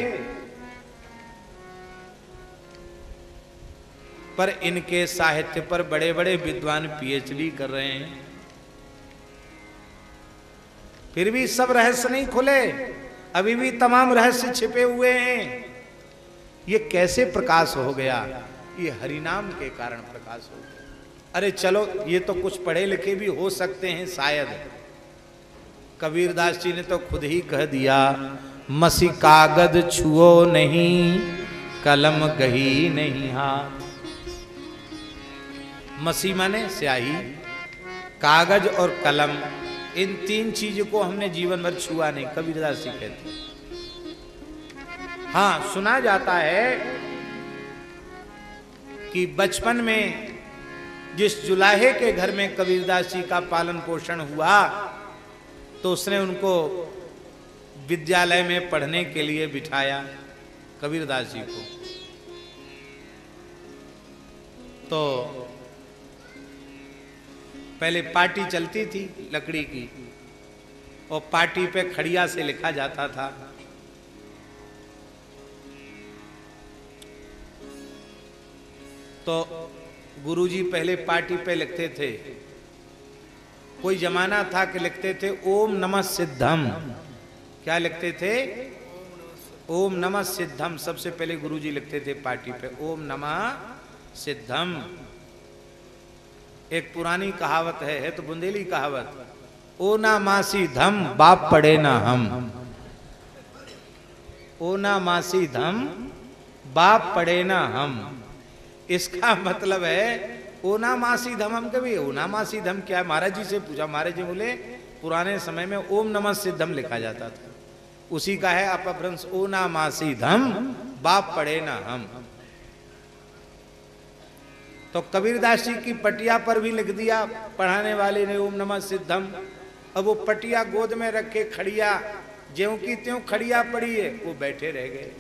पर इनके साहित्य पर बड़े बड़े विद्वान पीएचडी कर रहे हैं, फिर भी सब रहस्य नहीं खुले, अभी भी तमाम रहस्य छिपे हुए हैं। ये कैसे प्रकाश हो गया? ये हरिनाम के कारण प्रकाश हो गया। अरे चलो, ये तो कुछ पढ़े लिखे भी हो सकते हैं शायद। कबीरदास जी ने तो खुद ही कह दिया, मसी कागज छुओ नहीं, कलम गही नहीं हाथ। मसी माने स्याही, कागज और कलम, इन 3 चीजों को हमने जीवन भर छुआ नहीं, कबीरदास जी कहते। हाँ, सुना जाता है कि बचपन में जिस जुलाहे के घर में कबीरदास जी का पालन पोषण हुआ, तो उसने उनको विद्यालय में पढ़ने के लिए बिठाया, कबीरदास जी को। तो पहले पाटी चलती थी लकड़ी की, और पाटी पे खड़िया से लिखा जाता था। तो गुरुजी पहले पाटी पे लिखते थे। कोई जमाना था कि लिखते थे ओम नमः सिद्धम। क्या लिखते थे? ओम नमः सिद्धम। सबसे पहले गुरुजी लिखते थे पाटी पे ओम नमः सिद्धम। एक पुरानी कहावत है तो बुंदेली कहावत, ओ ना मासी धम बाप पड़े ना हम। ओ ना मासी धम बाप पड़े ना हम। इसका मतलब है ओना मासी धम। हम कभी ओना मासी धम क्या है? महाराज जी से पूछा, महाराज जी बोले पुराने समय में ओम नमः सिद्धम लिखा जाता था, उसी का है अपभ्रंश ओना मासी धम बाप पड़े ना हम। तो कबीरदास जी की पटिया पर भी लिख दिया पढ़ाने वाले ने ओम नमः सिद्धम। अब वो पटिया गोद में रखे खड़िया ज्यों की त्यों खड़िया पड़ी है, वो बैठे रह गए,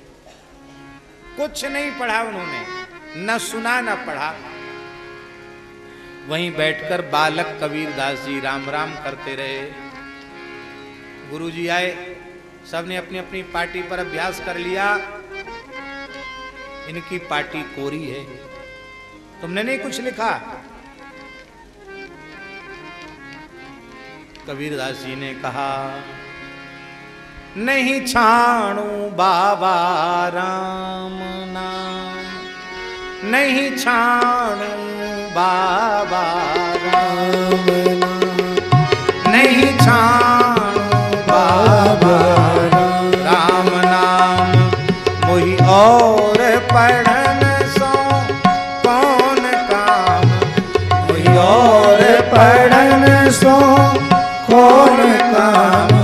कुछ नहीं पढ़ा उन्होंने, न सुना न पढ़ा। वहीं बैठकर बालक कबीरदास जी राम राम करते रहे। गुरुजी आए, सबने अपनी अपनी पार्टी पर अभ्यास कर लिया। इनकी पार्टी कोरी है, तुमने नहीं कुछ लिखा। कबीरदास जी ने कहा, नहीं छाणू बाबा राम नाम, नहीं छाणू बाबा राम नाम, नहीं छाणू बाबा राम नाम। मोहि और पढ़न सो कौन काम, मोहि और पढ़न सो कौन काम।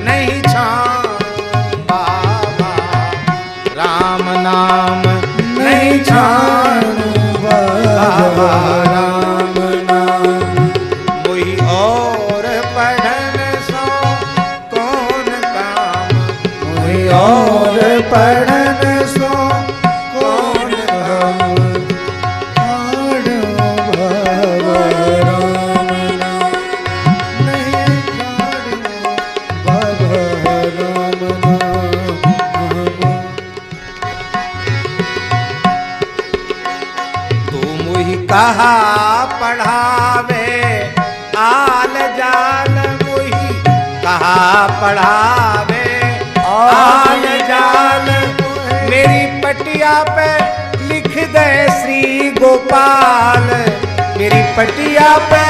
नहीं छाणू बाबा राम नाम, नहीं छाणू बाबा राम नाम। मोहि और पढ़न सो कौन काम, मोहि और पढ़न सो कौन काम। छाड़ो भव राम नाम, नहीं छाड़ो भव राम नाम। तू मुहि कहा पढ़ावे आल जाल, मुहि कहा पढ़ावे आल जाल। मेरी पटिया पे लिख दे श्री गोपाल, मेरी पटिया पे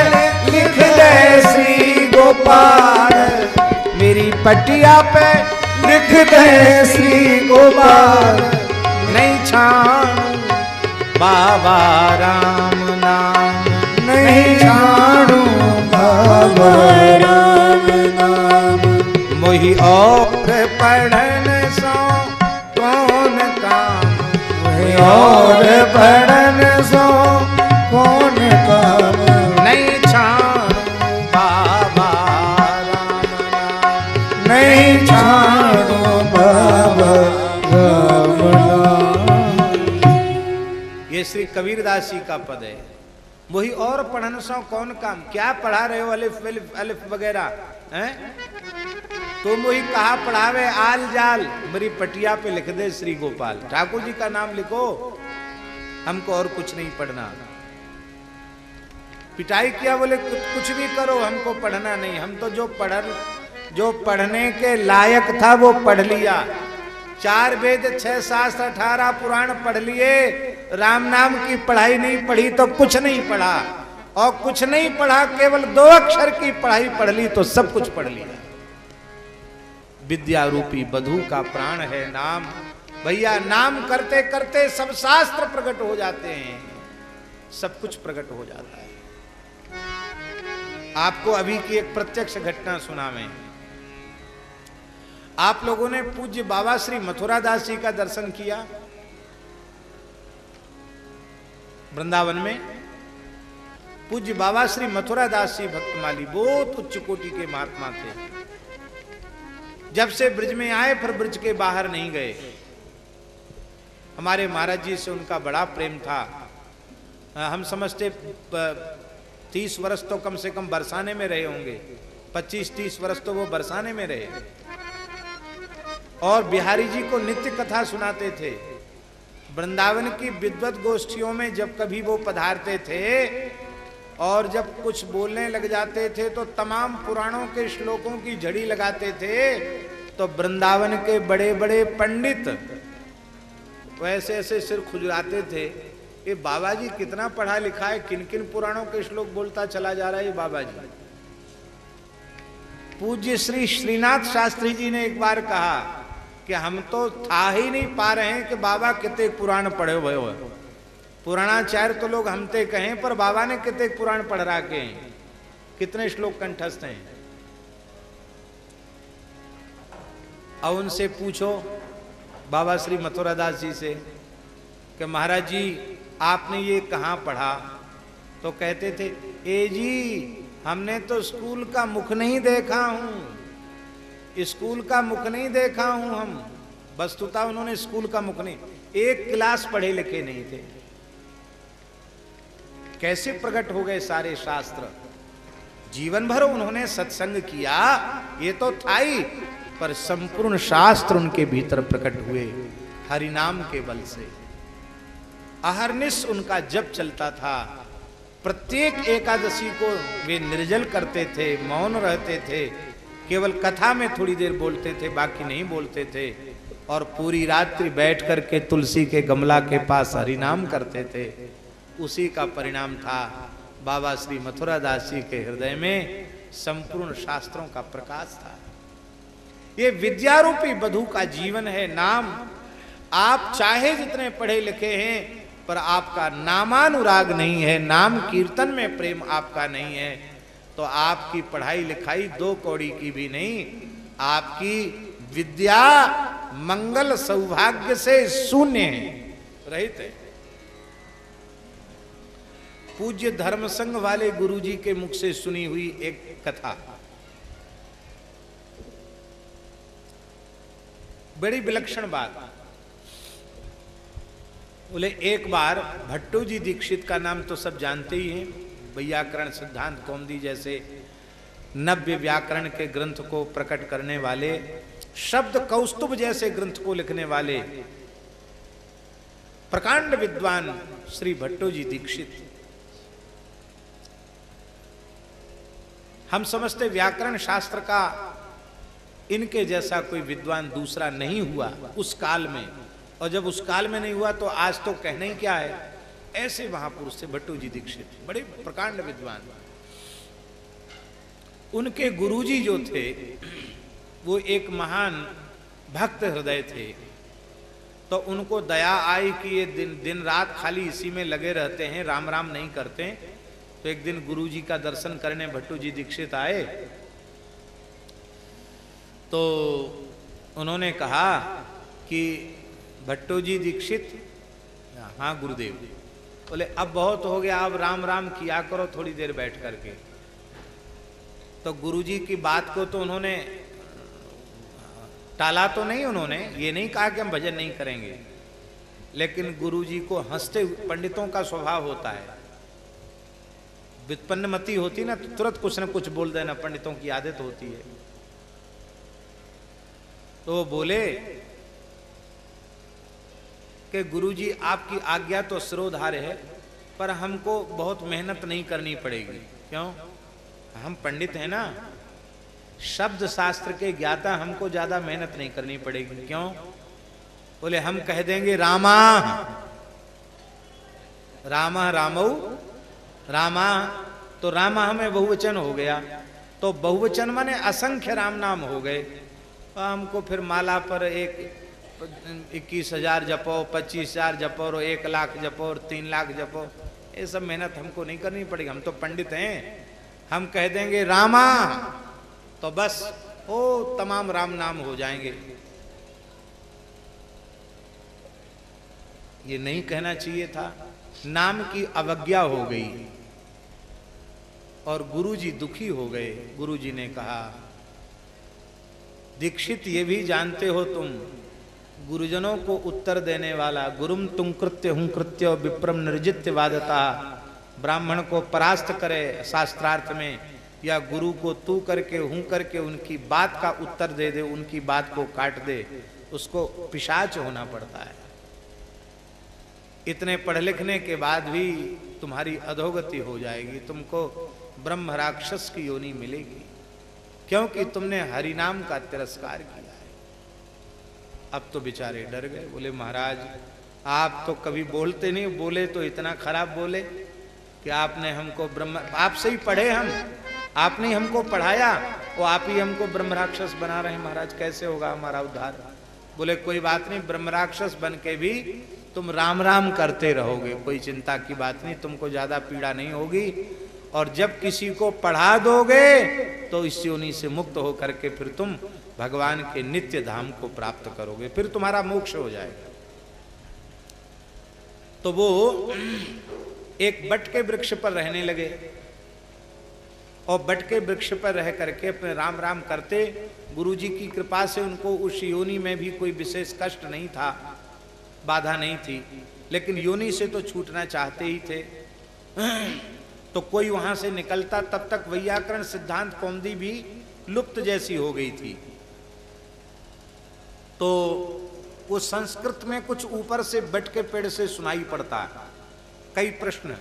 लिख दे श्री गोपाल, मेरी पटिया पे लिख दे श्री गोपाल। नहीं छाणू बाबा राम नाम, नहीं छाड़ू भव राम नाम। मोहि और पढ़न सो कौन काम, मोहि और पढ़न सो कौन काम। नहीं छाणू बाबा राम नाम। नहीं छाड़ू भव राम नाम। ये श्री कबीरदास जी का पद है। वही और पढ़न सो कौन काम, क्या पढ़ा रहे हो अलिफ अलिफ वगैरह हैं? तुम वही कहा पढ़ावे आल जाल, मेरी पटिया पे लिख दे श्री गोपाल। ठाकुर जी का नाम लिखो, हमको और कुछ नहीं पढ़ना। पिटाई किया, बोले कुछ भी करो, हमको पढ़ना नहीं। हम तो जो पढ़ने के लायक था वो पढ़ लिया। 4 वेद 6 शास्त्र 18 पुराण पढ़ लिए, राम नाम की पढ़ाई नहीं पढ़ी तो कुछ नहीं पढ़ा। और कुछ नहीं पढ़ा, केवल 2 अक्षर की पढ़ाई पढ़ ली तो सब कुछ पढ़ लिया। विद्या रूपी बधू का प्राण है नाम। भैया नाम करते करते सब शास्त्र प्रकट हो जाते हैं, सब कुछ प्रकट हो जाता है। आपको अभी की एक प्रत्यक्ष घटना सुना मैं। आप लोगों ने पूज्य बाबा श्री मथुरा दास जी का दर्शन किया वृंदावन में। पूज्य बाबा श्री मथुरा दास जी भक्तमाली बहुत उच्च कोटि के महात्मा थे। जब से ब्रज में आए फिर ब्रज के बाहर नहीं गए। हमारे महाराज जी से उनका बड़ा प्रेम था। हम समझते 30 वर्ष तो कम से कम बरसाने में रहे होंगे, 25-30 वर्ष तो वो बरसाने में रहे। और बिहारी जी को नित्य कथा सुनाते थे। वृंदावन की विद्वत गोष्ठियों में जब कभी वो पधारते थे और जब कुछ बोलने लग जाते थे तो तमाम पुराणों के श्लोकों की झड़ी लगाते थे। तो वृंदावन के बड़े बड़े पंडित वैसे ऐसे सिर खुजलाते थे, ये बाबा जी कितना पढ़ा लिखा है, किन किन पुराणों के श्लोक बोलता चला जा रहा है ये बाबा जी। पूज्य श्री श्रीनाथ शास्त्री जी ने एक बार कहा कि हम तो था ही नहीं पा रहे हैं कि बाबा कितने पुराण पढ़े हुए हो। पुराणाचार्य तो लोग हमते कहें, पर बाबा ने कितने पुराण पढ़ रखे हैं, कितने श्लोक कंठस्थ हैं। अब उनसे पूछो बाबा श्री मथुरादास जी से कि महाराज जी आपने ये कहाँ पढ़ा? तो कहते थे, ए जी हमने तो स्कूल का मुख नहीं देखा हूं, स्कूल का मुख नहीं देखा हूं हम। वस्तुतः उन्होंने स्कूल का मुख नहीं, एक क्लास पढ़े लिखे नहीं थे। कैसे प्रकट हो गए सारे शास्त्र? जीवन भर उन्होंने सत्संग किया, ये तो था ही, पर संपूर्ण शास्त्र उनके भीतर प्रकट हुए हरिनाम के बल से। अहरनिश उनका जप चलता था। प्रत्येक एकादशी को वे निर्जल करते थे, मौन रहते थे, केवल कथा में थोड़ी देर बोलते थे, बाकी नहीं बोलते थे। और पूरी रात्रि बैठ करके तुलसी के गमला के पास हरिनाम करते थे। उसी का परिणाम था बाबा श्री मथुरादास जी के हृदय में संपूर्ण शास्त्रों का प्रकाश था। ये विद्यारूपी बधू का जीवन है नाम। आप चाहे जितने पढ़े लिखे हैं, पर आपका नामानुराग नहीं है, नाम कीर्तन में प्रेम आपका नहीं है, तो आपकी पढ़ाई लिखाई 2 कौड़ी की भी नहीं। आपकी विद्या मंगल सौभाग्य से शून्य है, रहित है। पूज्य धर्म संघ वाले गुरुजी के मुख से सुनी हुई एक कथा, बड़ी विलक्षण बात। बोले एक बार भट्टू जी दीक्षित का नाम तो सब जानते ही हैं, वैयाकरण सिद्धांत कौमुदी जैसे नव्य व्याकरण के ग्रंथ को प्रकट करने वाले, शब्द कौस्तुभ जैसे ग्रंथ को लिखने वाले प्रकांड विद्वान श्री भट्टू जी दीक्षित। हम समझते व्याकरण शास्त्र का इनके जैसा कोई विद्वान दूसरा नहीं हुआ उस काल में, और जब उस काल में नहीं हुआ तो आज तो कहना ही क्या है। ऐसे महापुरुष थे भट्टू जी दीक्षित, बड़े प्रकांड विद्वान। उनके गुरुजी जो थे वो एक महान भक्त हृदय थे, तो उनको दया आई कि ये दिन रात खाली इसी में लगे रहते हैं, राम राम नहीं करते। तो एक दिन गुरुजी का दर्शन करने भट्टू जी दीक्षित आए, तो उन्होंने कहा कि भट्टू जी दीक्षित, हाँ गुरुदेव। बोले अब बहुत हो गया, अब राम राम किया करो थोड़ी देर बैठ करके। तो गुरुजी की बात को तो उन्होंने टाला तो नहीं, उन्होंने ये नहीं कहा कि हम भजन नहीं करेंगे, लेकिन गुरुजी को हंसते, पंडितों का स्वभाव होता है, व्युत्पन्न मति होती ना तो तुरंत कुछ न कुछ बोल देना, पंडितों की आदत होती है। तो वो बोले कि गुरुजी आपकी आज्ञा तो सिरोधार्य है, पर हमको बहुत मेहनत नहीं करनी पड़ेगी। क्यों? हम पंडित हैं ना, शब्द शास्त्र के ज्ञाता, हमको ज्यादा मेहनत नहीं करनी पड़ेगी। क्यों? बोले हम कह देंगे रामा रामा रामौ रामा, तो रामा हमें बहुवचन हो गया, तो बहुवचन माने असंख्य राम नाम हो गए। हमको फिर माला पर 21,000 जपो, 25,000 जपो, और 1 लाख जपो, और 3 लाख जपो, ये सब मेहनत हमको नहीं करनी पड़ेगी, हम तो पंडित हैं। हम कह देंगे रामा तो बस ओ तमाम राम नाम हो जाएंगे। ये नहीं कहना चाहिए था, नाम की अवज्ञा हो गई और गुरुजी दुखी हो गए। गुरुजी ने कहा दीक्षित ये भी जानते हो तुम, गुरुजनों को उत्तर देने वाला, गुरुम तुम कृत्य हूं कृत्य विप्रम निर्जित्य वादता, ब्राह्मण को परास्त करे शास्त्रार्थ में, या गुरु को तू करके हूं करके उनकी बात का उत्तर दे दे, उनकी बात को काट दे, उसको पिशाच होना पड़ता है। इतने पढ़ लिखने के बाद भी तुम्हारी अधोगति हो जाएगी, तुमको ब्रह्म राक्षस की योनि मिलेगी, क्योंकि तुमने हरि नाम का तिरस्कार किया है। अब तो बेचारे डर गए, बोले महाराज आप तो कभी बोलते नहीं, बोले तो इतना खराब बोले कि आपने हमको ब्रह्म, आपसे ही पढ़े हम, आपने हमको पढ़ाया, वो आप ही हमको ब्रह्म राक्षस बना रहे हैं महाराज, कैसे होगा हमारा उद्धार। बोले कोई बात नहीं, ब्रह्म राक्षस बन के भी तुम राम राम करते रहोगे, कोई चिंता की बात नहीं, तुमको ज्यादा पीड़ा नहीं होगी, और जब किसी को पढ़ा दोगे तो इस योनि से मुक्त होकर के फिर तुम भगवान के नित्य धाम को प्राप्त करोगे, फिर तुम्हारा मोक्ष हो जाएगा। तो वो एक बट के वृक्ष पर रहने लगे, और बट के वृक्ष पर रह करके अपने राम राम करते। गुरुजी की कृपा से उनको उस योनि में भी कोई विशेष कष्ट नहीं था, बाधा नहीं थी, लेकिन योनि से तो छूटना चाहते ही थे। तो कोई वहां से निकलता, तब तक वैयाकरण सिद्धांत कौमुदी भी लुप्त जैसी हो गई थी। तो वो संस्कृत में कुछ ऊपर से बट के पेड़ से सुनाई पड़ता, कई प्रश्न,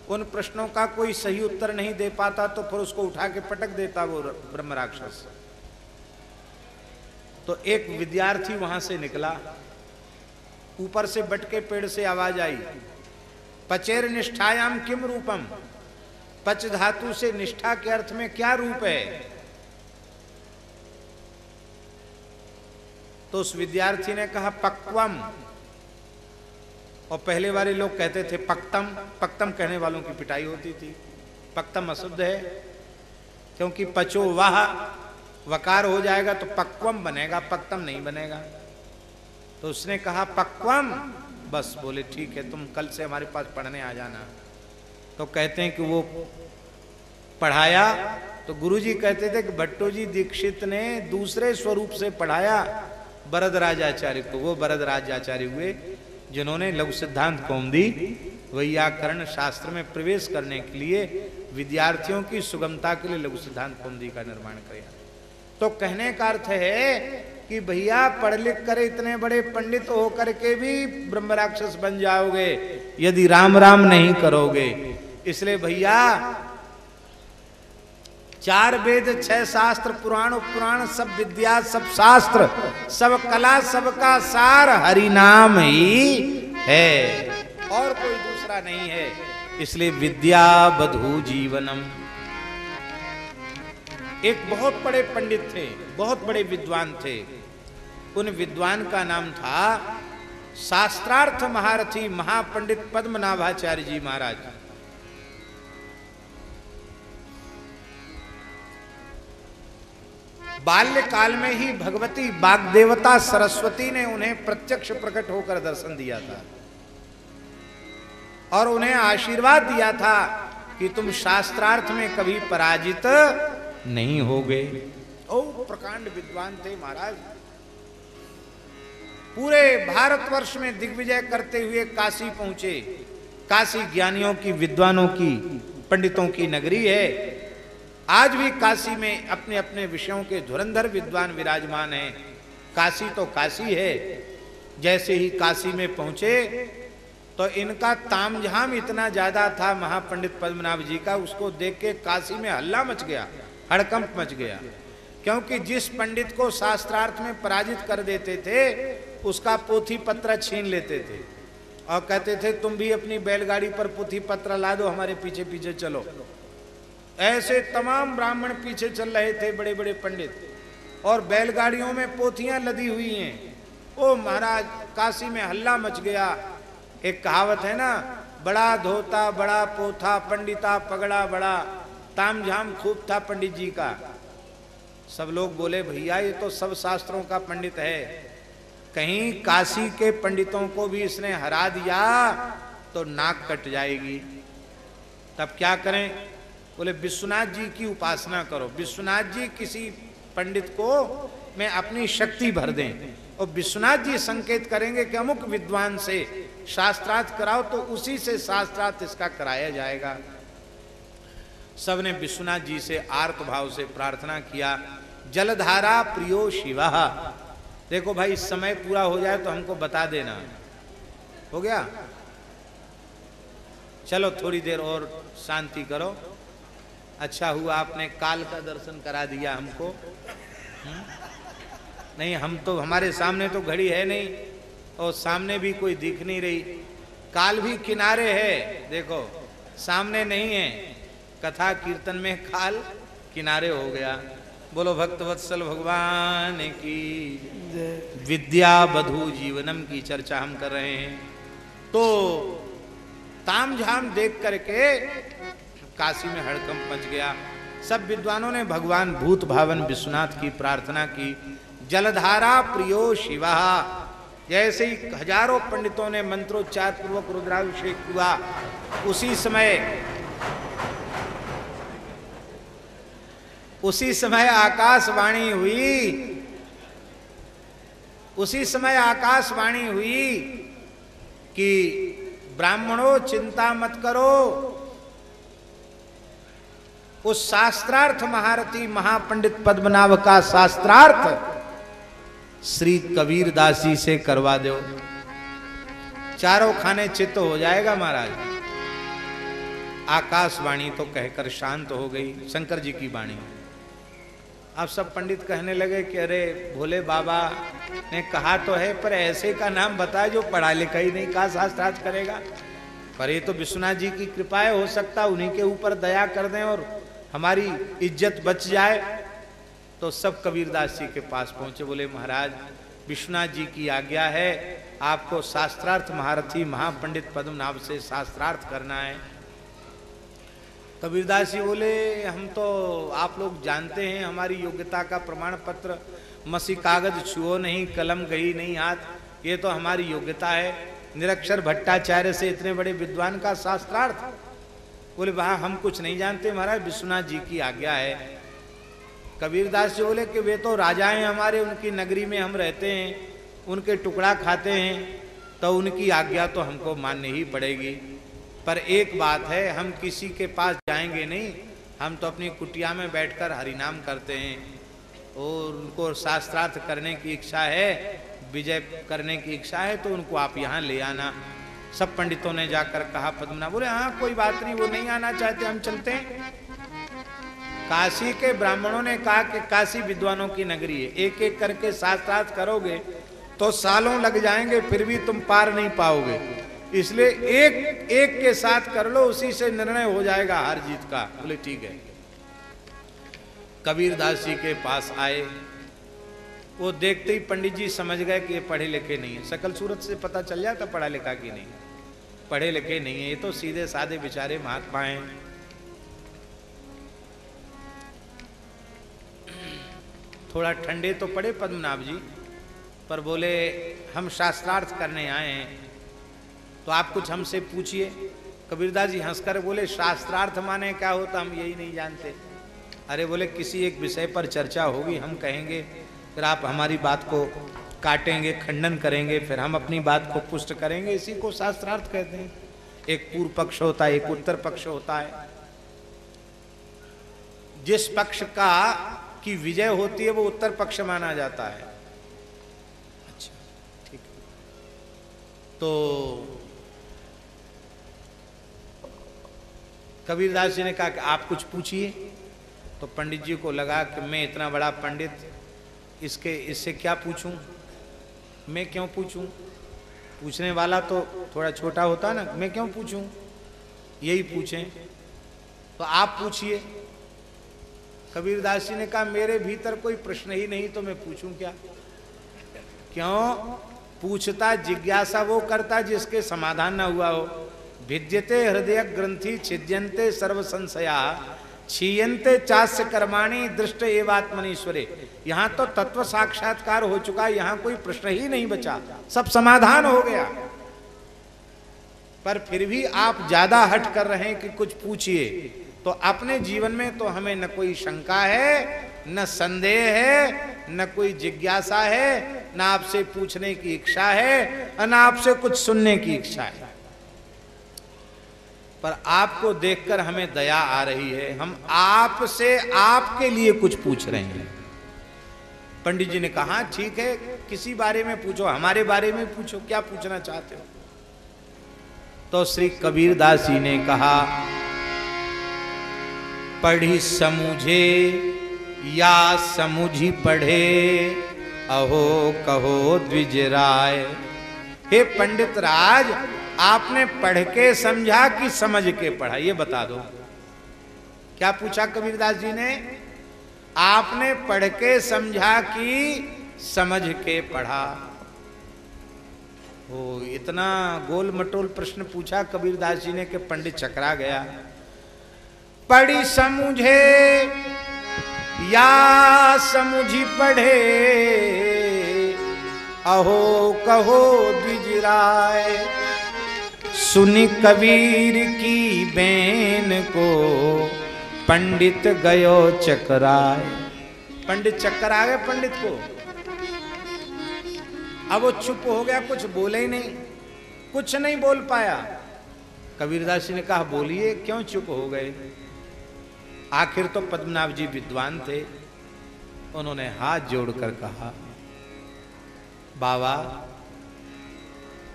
उन प्रश्नों का कोई सही उत्तर नहीं दे पाता, तो फिर उसको उठा के पटक देता वो ब्रह्म राक्षस। तो एक विद्यार्थी वहां से निकला, ऊपर से बट के पेड़ से आवाज आई, पचेर निष्ठायाम किम रूपम, पच धातु से निष्ठा के अर्थ में क्या रूप है। तो उस विद्यार्थी ने कहा पक्वम, और पहले वाले लोग कहते थे पक्तम, पक्तम कहने वालों की पिटाई होती थी। पक्तम अशुद्ध है, क्योंकि पचो वाह वकार हो जाएगा तो पक्वम बनेगा, पक्तम नहीं बनेगा। तो उसने कहा पक्वम, बस बोले ठीक है, तुम कल से हमारे पास पढ़ने आ जाना। तो कहते हैं कि वो पढ़ाया तो गुरुजी कहते थे कि भट्टो जी दीक्षित ने दूसरे स्वरूप से पढ़ाया वरदराज आचार्य को। वो वरदराज आचार्य हुए जिन्होंने लघु सिद्धांत कौमुदी वैयाकरण शास्त्र में प्रवेश करने के लिए विद्यार्थियों की सुगमता के लिए लघु सिद्धांत कौमुदी का निर्माण किया। तो कहने का अर्थ है कि भैया पढ़ लिख कर इतने बड़े पंडित होकर के भी ब्रह्म राक्षस बन जाओगे यदि राम राम नहीं करोगे। इसलिए भैया 4 वेद 6 शास्त्र पुराण उपपुराण सब विद्या सब शास्त्र सब कला सबका सार हरि नाम ही है और कोई दूसरा नहीं है। इसलिए विद्या बधू जीवनम। एक बहुत बड़े पंडित थे, बहुत बड़े विद्वान थे। उन विद्वान का नाम था शास्त्रार्थ महारथी महापंडित पद्मनाभाचार्य जी महाराज। बाल्यकाल में ही भगवती वाग्देवता सरस्वती ने उन्हें प्रत्यक्ष प्रकट होकर दर्शन दिया था और उन्हें आशीर्वाद दिया था कि तुम शास्त्रार्थ में कभी पराजित नहीं होगे। ओ प्रकांड विद्वान थे महाराज। पूरे भारतवर्ष में दिग्विजय करते हुए काशी पहुंचे। काशी ज्ञानियों की विद्वानों की पंडितों की नगरी है। आज भी काशी में अपने अपने विषयों के धुरंधर विद्वान विराजमान हैं। काशी तो काशी है। जैसे ही काशी में पहुंचे तो इनका तामझाम इतना ज्यादा था महापंडित पद्मनाभ जी का, उसको देख के काशी में हल्ला मच गया, हड़कंप मच गया। क्योंकि जिस पंडित को शास्त्रार्थ में पराजित कर देते थे उसका पोथी पत्र छीन लेते थे और कहते थे तुम भी अपनी बैलगाड़ी पर पोथी पत्र ला दो, हमारे पीछे पीछे चलो। ऐसे तमाम ब्राह्मण पीछे चल रहे थे, बड़े बड़े पंडित, और बैलगाड़ियों में पोथियां लदी हुई हैं। ओ महाराज काशी में हल्ला मच गया। एक कहावत है ना, बड़ा धोता बड़ा पोथा पंडिता पगड़ा बड़ा। तामझाम खूब था पंडित जी का। सब लोग बोले भैया ये तो सब शास्त्रों का पंडित है, कहीं काशी के पंडितों को भी इसने हरा दिया तो नाक कट जाएगी। तब क्या करें? बोले विश्वनाथ जी की उपासना करो। विश्वनाथ जी किसी पंडित को में अपनी शक्ति भर दें और विश्वनाथ जी संकेत करेंगे कि अमुक विद्वान से शास्त्रार्थ कराओ तो उसी से शास्त्रार्थ इसका कराया जाएगा। सबने विश्वनाथ जी से आर्त भाव से प्रार्थना किया। जलधारा प्रियो शिवा। देखो भाई समय पूरा हो जाए तो हमको बता देना। हो गया? चलो थोड़ी देर और शांति करो। अच्छा हुआ आपने काल का दर्शन करा दिया हमको। नहीं हम तो, हमारे सामने तो घड़ी है नहीं और सामने भी कोई दिख नहीं रही। काल भी किनारे है, देखो सामने नहीं है। कथा कीर्तन में काल किनारे हो गया। बोलो भक्तवत्सल भगवान की। विद्या बधू जीवनम की चर्चा हम कर रहे हैं। तो तामझाम देख करके काशी में हड़कंप मच गया। सब विद्वानों ने भगवान भूत भावन विश्वनाथ की प्रार्थना की। जलधारा प्रियो शिवा। जैसे ही हजारों पंडितों ने मंत्रोच्चार पूर्वक रुद्राभिषेक हुआ, उसी समय आकाशवाणी हुई। उसी समय आकाशवाणी हुई कि ब्राह्मणों चिंता मत करो, उस शास्त्रार्थ महारथी महापंडित पद्मनाभ का शास्त्रार्थ श्री कबीरदास जी से करवा दो, चारों खाने चित्त हो जाएगा महाराज। आकाशवाणी तो कहकर शांत हो गई, शंकर जी की वाणी। अब सब पंडित कहने लगे कि अरे भोले बाबा ने कहा तो है पर ऐसे का नाम बताए जो पढ़ा लिखा ही नहीं, कहा शास्त्रार्थ करेगा। पर ये तो विश्वनाथ जी की कृपा है, हो सकता उन्हीं के ऊपर दया कर दें और हमारी इज्जत बच जाए। तो सब कबीरदास जी के पास पहुंचे, बोले महाराज विश्वनाथ जी की आज्ञा है, आपको शास्त्रार्थ महारथी महापंडित पद्मनाभ से शास्त्रार्थ करना है। कबीरदास जी बोले हम तो आप लोग जानते हैं हमारी योग्यता का प्रमाण पत्र मसी कागज छुओ नहीं, कलम गई नहीं हाथ, ये तो हमारी योग्यता है। निरक्षर भट्टाचार्य से इतने बड़े विद्वान का शास्त्रार्थ। बोले वहां हम कुछ नहीं जानते महाराज, विश्वनाथ जी की आज्ञा है। कबीरदास जी बोले कि वे तो राजा हैं हमारे, उनकी नगरी में हम रहते हैं, उनके टुकड़ा खाते हैं, तो उनकी आज्ञा तो हमको माननी ही पड़ेगी। पर एक बात है, हम किसी के पास जाएंगे नहीं, हम तो अपनी कुटिया में बैठकर हरिनाम करते हैं। और उनको शास्त्रार्थ करने की इच्छा है, विजय करने की इच्छा है, तो उनको आप यहाँ ले आना। सब पंडितों ने जाकर कहा। पद्मनाभ बोले हाँ कोई बात नहीं, वो नहीं आना चाहते, हम चलते हैं। काशी के ब्राह्मणों ने कहा कि काशी विद्वानों की नगरी है, एक एक करके शास्त्रार्थ करोगे तो सालों लग जाएंगे, फिर भी तुम पार नहीं पाओगे, इसलिए एक एक के साथ कर लो, उसी से निर्णय हो जाएगा हार जीत का। बोले ठीक है। कबीरदास जी के पास आए, वो देखते ही पंडित जी समझ गए कि ये पढ़े लिखे नहीं है। सकल सूरत से पता चल जाता पढ़ा लिखा कि नहीं, पढ़े लिखे नहीं है, ये तो सीधे साधे बेचारे महात्मा हैं। थोड़ा ठंडे तो पड़े पद्मनाभ जी, पर बोले हम शास्त्रार्थ करने आए हैं, तो आप कुछ हमसे पूछिए। कबीरदास जी हंसकर बोले शास्त्रार्थ माने क्या होता, हम यही नहीं जानते। अरे बोले किसी एक विषय पर चर्चा होगी, हम कहेंगे, फिर आप हमारी बात को काटेंगे, खंडन करेंगे, फिर हम अपनी बात को पुष्ट करेंगे, इसी को शास्त्रार्थ कहते हैं। एक पूर्व पक्ष होता है, एक उत्तर पक्ष होता है। जिस पक्ष का की विजय होती है वो उत्तर पक्ष माना जाता है। अच्छा ठीक है। तो कबीरदास जी ने कहा कि आप कुछ पूछिए। तो पंडित जी को लगा कि मैं इतना बड़ा पंडित, इससे क्या पूछूं, मैं क्यों पूछूं, पूछने वाला तो थोड़ा छोटा होता ना, मैं क्यों पूछूं, यही पूछें। तो आप पूछिए। कबीरदास जी ने कहा मेरे भीतर कोई प्रश्न ही नहीं, तो मैं पूछूं क्या। क्यों पूछता, जिज्ञासा वो करता जिसके समाधान ना हुआ हो। भिद्यते हृदय ग्रंथि छिद्यन्ते सर्व संशया क्षीयन्ते चास्य कर्माणि दृष्ट एवात्मनीश्वरे। यहाँ तो तत्व साक्षात्कार हो चुका, यहाँ कोई प्रश्न ही नहीं बचा, सब समाधान हो गया। पर फिर भी आप ज्यादा हट कर रहे हैं कि कुछ पूछिए। तो अपने जीवन में तो हमें न कोई शंका है, न संदेह है, न कोई जिज्ञासा है, न आपसे पूछने की इच्छा है, न आपसे कुछ सुनने की इच्छा है। पर आपको देखकर हमें दया आ रही है, हम आपसे आपके लिए कुछ पूछ रहे हैं। पंडित जी ने कहा ठीक है, किसी बारे में पूछो, हमारे बारे में पूछो, क्या पूछना चाहते हो। तो श्री कबीरदास जी ने कहा पढ़ी समझे या समुझी पढ़े, अहो कहो द्विजराय। हे पंडित राज, आपने पढ़ के समझा कि समझ के पढ़ा, ये बता दो। क्या पूछा कबीरदास जी ने, आपने पढ़ के समझा कि समझ के पढ़ा। ओ इतना गोल मटोल प्रश्न पूछा कबीरदास जी ने कि पंडित चकरा गया। पढ़ी समझे या समुझी पढ़े, अहो कहो द्विजराय। सुनी कबीर की बैन को पंडित गयो चकराए। पंडित चक्कर आ गए पंडित को। अब वो चुप हो गया, कुछ बोले ही नहीं, कुछ नहीं बोल पाया। कबीरदास जी ने कहा बोलिए, क्यों चुप हो गए। आखिर तो पद्मनाभ जी विद्वान थे, उन्होंने हाथ जोड़कर कहा बाबा,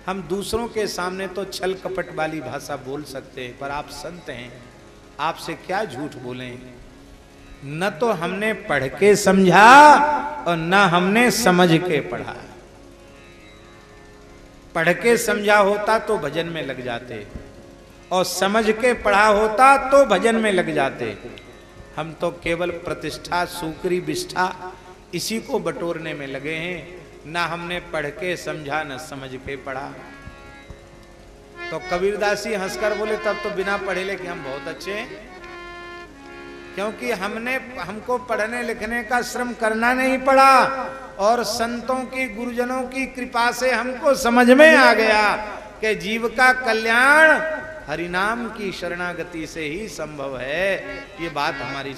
हम दूसरों के सामने तो छल कपट वाली भाषा बोल सकते हैं, पर आप संत हैं, आपसे क्या झूठ बोलें। न तो हमने पढ़ के समझा और न हमने समझ के पढ़ा। पढ़ के समझा होता तो भजन में लग जाते, और समझ के पढ़ा होता तो भजन में लग जाते। हम तो केवल प्रतिष्ठा, सूकरी, विष्ठा इसी को बटोरने में लगे हैं, ना हमने पढ़ के समझा न समझ के पढ़ा। तो कबीरदास जी हंसकर बोले तब तो बिना पढ़े लिखे हम बहुत अच्छे हैं, क्योंकि हमको पढ़ने लिखने का श्रम करना नहीं पड़ा, और संतों की, गुरुजनों की कृपा से हमको समझ में आ गया कि जीव का कल्याण हरिनाम की शरणागति से ही संभव है। ये बात हमारी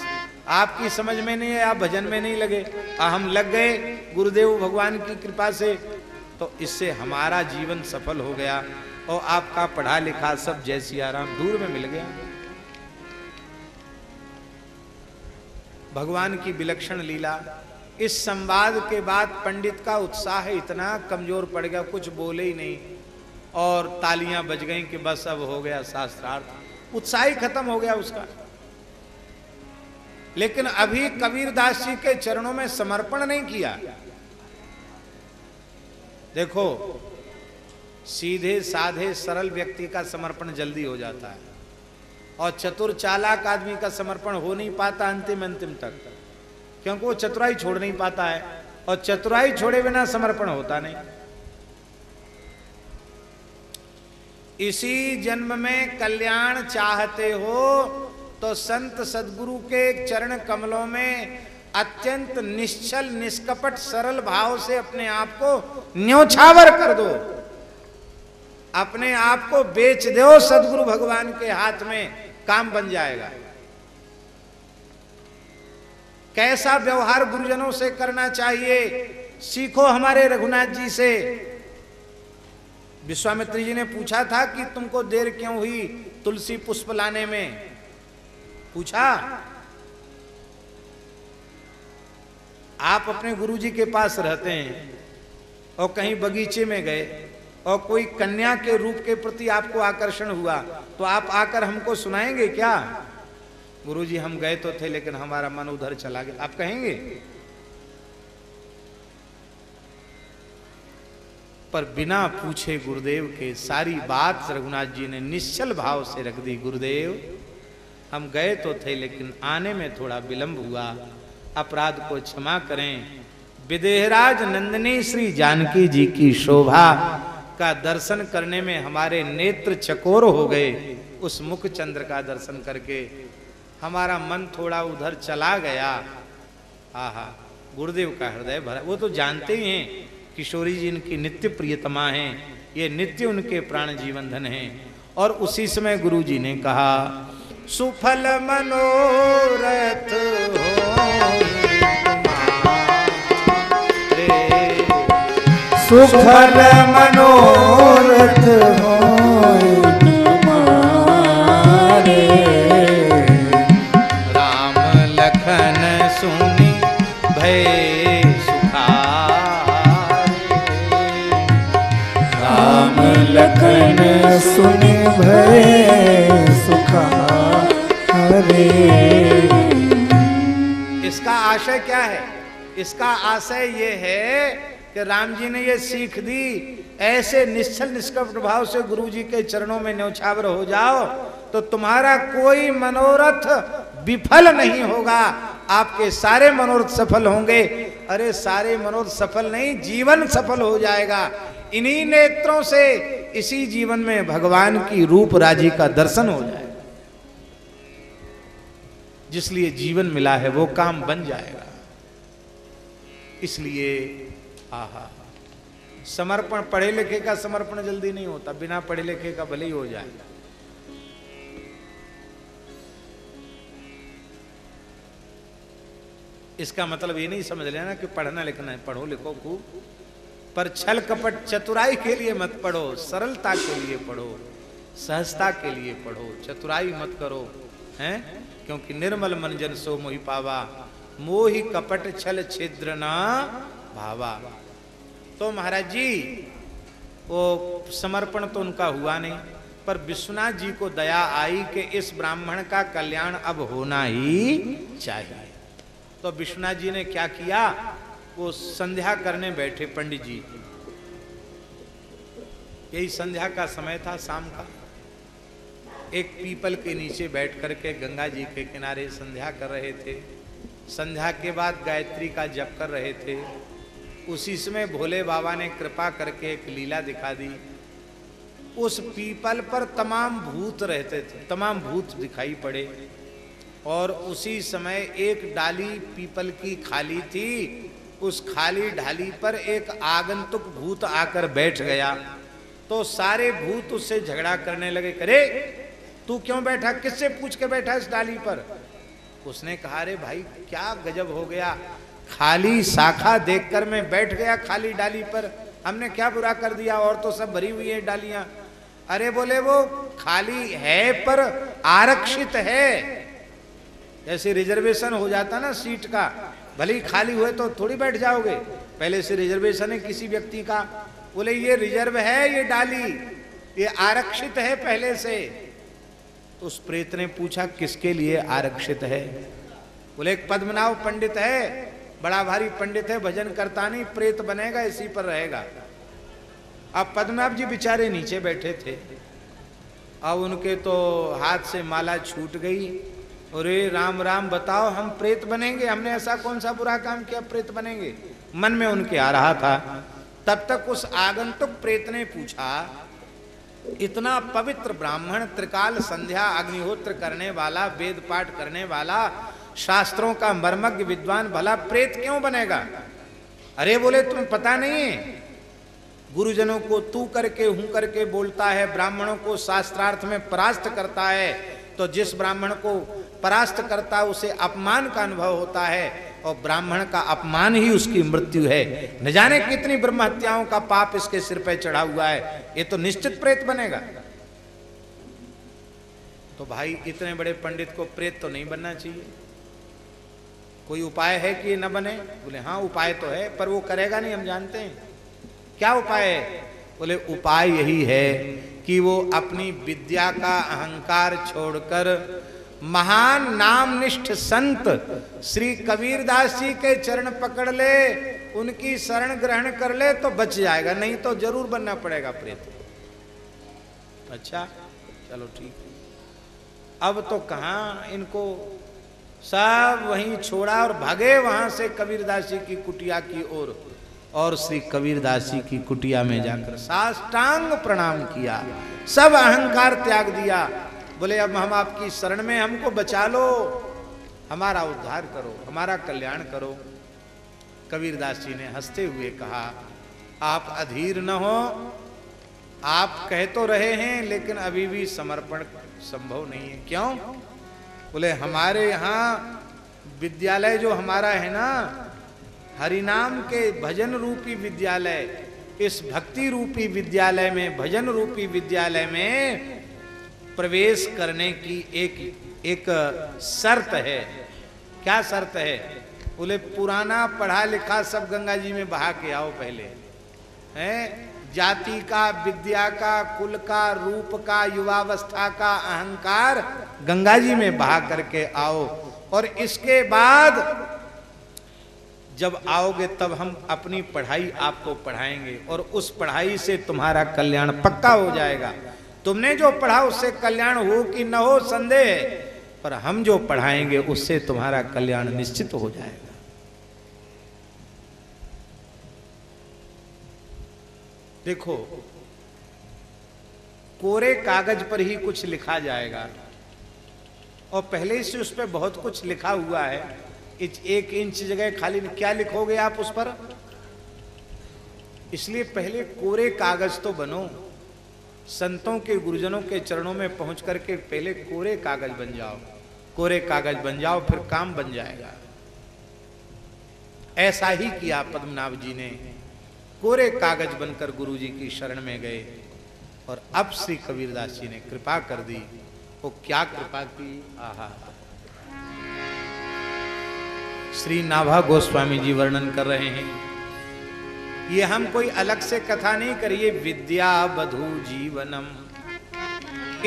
आपकी समझ में नहीं है, आप भजन में नहीं लगे, हम लग गए गुरुदेव भगवान की कृपा से, तो इससे हमारा जीवन सफल हो गया और आपका पढ़ा लिखा सब जय सिया राम दूर में मिल गया। भगवान की विलक्षण लीला। इस संवाद के बाद पंडित का उत्साह इतना कमजोर पड़ गया, कुछ बोले ही नहीं और तालियां बज गईं कि बस अब हो गया शास्त्रार्थ। उत्साह ही खत्म हो गया उसका। लेकिन अभी कबीरदास जी के चरणों में समर्पण नहीं किया। देखो, सीधे साधे सरल व्यक्ति का समर्पण जल्दी हो जाता है और चतुर चालाक आदमी का समर्पण हो नहीं पाता अंतिम तक, क्योंकि वो चतुराई छोड़ नहीं पाता है और चतुराई छोड़े बिना समर्पण होता नहीं। इसी जन्म में कल्याण चाहते हो तो संत सदगुरु के चरण कमलों में अत्यंत निश्चल निष्कपट सरल भाव से अपने आप को न्योछावर कर दो, अपने आप को बेच दो सदगुरु भगवान के हाथ में, काम बन जाएगा। कैसा व्यवहार गुरुजनों से करना चाहिए सीखो हमारे रघुनाथ जी से। विश्वामित्र जी ने पूछा था कि तुमको देर क्यों हुई तुलसी पुष्प लाने में, पूछा। आप अपने गुरुजी के पास रहते हैं और कहीं बगीचे में गए और कोई कन्या के रूप के प्रति आपको आकर्षण हुआ, तो आप आकर हमको सुनाएंगे क्या? गुरुजी हम गए तो थे लेकिन हमारा मन उधर चला गया, आप कहेंगे? पर बिना पूछे गुरुदेव के सारी बात रघुनाथ जी ने निश्चल भाव से रख दी। गुरुदेव हम गए तो थे लेकिन आने में थोड़ा विलंब हुआ, अपराध को क्षमा करें। विदेहराज नंदिनी श्री जानकी जी की शोभा का दर्शन करने में हमारे नेत्र चकोर हो गए। उस मुख चंद्र का दर्शन करके हमारा मन थोड़ा उधर चला गया। आहा, गुरुदेव का हृदय भरा। वो तो जानते ही हैं किशोरी जी इनकी नित्य प्रियतमा हैं, ये नित्य उनके प्राण जीवन धन हैं। और उसी समय गुरु जी ने कहा, सुफल मनोरथ सुफल मनोरथ होय तुम्हारे, राम लखन सुनि भय सुखारे, राम लखन सुनि भय सुखारे। इसका आशय क्या है? इसका आशय ये है कि राम जी ने ये सीख दी, ऐसे निश्चल निष्कपट भाव से गुरु जी के चरणों में न्योछावर हो जाओ तो तुम्हारा कोई मनोरथ विफल नहीं होगा, आपके सारे मनोरथ सफल होंगे। अरे सारे मनोरथ सफल नहीं, जीवन सफल हो जाएगा। इन्हीं नेत्रों से इसी जीवन में भगवान की रूप राजी का दर्शन हो जाएगा। जिसलिए जीवन मिला है वो काम बन जाएगा। इसलिए आहा, समर्पण, पढ़े लिखे का समर्पण जल्दी नहीं होता, बिना पढ़े लिखे का भले ही हो जाए। इसका मतलब ये नहीं समझ लेना कि पढ़ना लिखना है, पढ़ो लिखो खूब, पर छल कपट चतुराई के लिए मत पढ़ो, सरलता के लिए पढ़ो, सहजता के लिए पढ़ो, चतुराई मत करो, हैं? क्योंकि निर्मल मन जन सो मोहि पावा, मोहि कपट छल छिद्र ना भावा। तो महाराज जी वो समर्पण तो उनका हुआ नहीं, पर विश्वनाथ जी को दया आई कि इस ब्राह्मण का कल्याण अब होना ही चाहिए। तो विश्वनाथ जी ने क्या किया, वो संध्या करने बैठे पंडित जी। यही संध्या का समय था, शाम का। एक पीपल के नीचे बैठ करके गंगा जी के किनारे संध्या कर रहे थे। संध्या के बाद गायत्री का जप कर रहे थे। उसी समय भोले बाबा ने कृपा करके एक लीला दिखा दी। उस पीपल पर तमाम भूत रहते थे, तमाम भूत दिखाई पड़े। और उसी समय एक डाली पीपल की खाली थी, उस खाली ढाली पर एक आगंतुक भूत आकर बैठ गया तो सारे भूत उससे झगड़ा करने लगे, करे तू क्यों बैठा, किससे पूछ के बैठा इस डाली पर। उसने कहा अरे भाई क्या गजब हो गया, खाली शाखा देखकर मैं बैठ गया खाली डाली पर, हमने क्या बुरा कर दिया, और तो सब भरी हुई है डालियां। अरे बोले वो खाली है पर आरक्षित है, जैसे रिजर्वेशन हो जाता ना सीट का, भले ही खाली हुए तो थोड़ी बैठ जाओगे, पहले से रिजर्वेशन है किसी व्यक्ति का। बोले ये रिजर्व है, ये डाली ये आरक्षित है पहले से। तो उस प्रेत ने पूछा किसके लिए आरक्षित है। बोले एक पद्मनाभ पंडित है, बड़ा भारी पंडित है, भजन करता नहीं, प्रेत बनेगा इसी पर रहेगा। अब पद्मनाभ जी बेचारे नीचे बैठे थे, अब उनके तो हाथ से माला छूट गई। अरे राम राम बताओ हम प्रेत बनेंगे, हमने ऐसा कौन सा बुरा काम किया प्रेत बनेंगे, मन में उनके आ रहा था। तब तक उस आगंतुक प्रेत ने पूछा, इतना पवित्र ब्राह्मण, त्रिकाल संध्या अग्निहोत्र करने वाला, वेद पाठ करने वाला, शास्त्रों का मर्मज्ञ विद्वान, भला प्रेत क्यों बनेगा। अरे बोले तुम्हें पता नहीं है, गुरुजनों को तू करके हूं करके बोलता है, ब्राह्मणों को शास्त्रार्थ में परास्त करता है, तो जिस ब्राह्मण को परास्त करता है उसे अपमान का अनुभव होता है, और ब्राह्मण का अपमान ही उसकी मृत्यु है। न जाने कितनी ब्रह्म हत्याओं का पाप इसके सिर पे चढ़ा हुआ है, ये तो निश्चित प्रेत बनेगा। तो भाई इतने बड़े पंडित को प्रेत तो नहीं बनना चाहिए, कोई उपाय है कि न बने। बोले हाँ उपाय तो है, पर वो करेगा नहीं, हम जानते हैं। क्या उपाय है। बोले उपाय यही है कि वो अपनी विद्या का अहंकार छोड़कर महान नामनिष्ठ संत श्री कबीरदास जी के चरण पकड़ ले, उनकी शरण ग्रहण कर ले तो बच जाएगा, नहीं तो जरूर बनना पड़ेगा प्रेत। अच्छा चलो ठीक, अब तो कहाँ इनको सब वहीं छोड़ा और भागे वहां से कबीरदास जी की कुटिया की ओर, और श्री कबीरदास जी की कुटिया में जाकर साष्टांग प्रणाम किया, सब अहंकार त्याग दिया। बोले अब हम आपकी शरण में, हमको बचा लो, हमारा उद्धार करो, हमारा कल्याण करो। कबीरदास जी ने हंसते हुए कहा, आप अधीर न हो, आप कह तो रहे हैं लेकिन अभी भी समर्पण संभव नहीं है। क्यों। बोले हमारे यहाँ विद्यालय जो हमारा है ना, हरिनाम के भजन रूपी विद्यालय, इस भक्ति रूपी विद्यालय में, भजन रूपी विद्यालय में प्रवेश करने की एक शर्त है। क्या शर्त है। बोले पुराना पढ़ा लिखा सब गंगा जी में बहा के आओ पहले, हैं, जाति का, विद्या का, कुल का, रूप का, युवावस्था का अहंकार गंगा जी में बहा करके आओ, और इसके बाद जब आओगे तब हम अपनी पढ़ाई आपको पढ़ाएंगे, और उस पढ़ाई से तुम्हारा कल्याण पक्का हो जाएगा। तुमने जो पढ़ा उससे कल्याण हो कि न हो संदेह है, पर हम जो पढ़ाएंगे उससे तुम्हारा कल्याण निश्चित हो जाएगा। देखो कोरे कागज पर ही कुछ लिखा जाएगा, और पहले से उस पर बहुत कुछ लिखा हुआ है। 1 इंच जगह खाली, क्या लिखोगे आप उस पर। इसलिए पहले कोरे कागज तो बनो, संतों के गुरुजनों के चरणों में पहुंच करके पहले कोरे कागज बन जाओ, कोरे कागज बन जाओ, फिर काम बन जाएगा। ऐसा ही किया पद्मनाभ जी ने, कोरे कागज बनकर गुरु जी की शरण में गए, और अब श्री कबीरदास जी ने कृपा कर दी। वो क्या कृपा की, आहा। श्री नाभा गोस्वामी जी वर्णन कर रहे हैं, ये हम कोई अलग से कथा नहीं करिए, विद्या बधू जीवनम।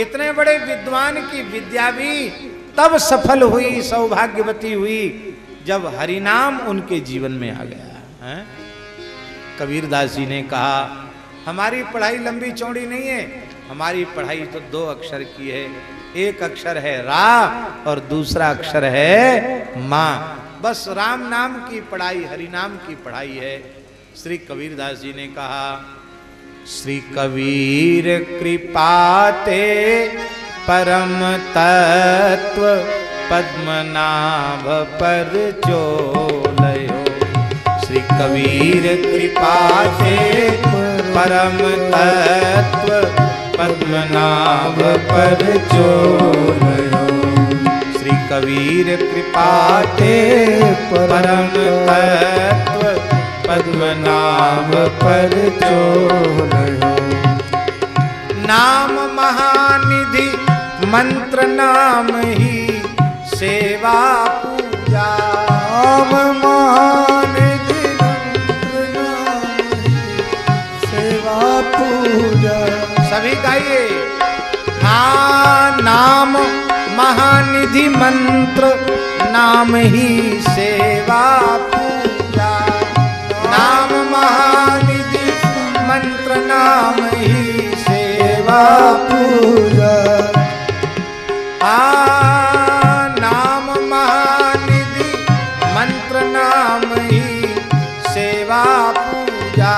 इतने बड़े विद्वान की विद्या भी तब सफल हुई, सौभाग्यवती हुई, जब हरिनाम उनके जीवन में आ गया है। कबीरदास जी ने कहा हमारी पढ़ाई लंबी चौड़ी नहीं है, हमारी पढ़ाई तो 2 अक्षर की है, एक अक्षर है रा और दूसरा अक्षर है माँ। बस राम नाम की पढ़ाई, हरि नाम की पढ़ाई है। श्री कबीरदास जी ने कहा, श्री कबीर कृपाते परम तत्व पद्मनाभ पर जो लयो। श्री कबीर कृपाते परम तत्व पद्मनाभ पर चोलयो। श्री कबीर कृपा ते परम तत्व पद्मनाभ पर चोलयो। नाम महानिधि मंत्र नाम ही सेवा पूजा। नाम महानिधि मंत्र नाम ही सेवा पूजा। सभी गाइए। हाँ, नाम महानिधि मंत्र नाम ही सेवा पूजा। नाम महानिधि मंत्र नाम ही सेवा पूजा। हाँ, नाम महानिधि मंत्र नाम ही सेवा पूजा।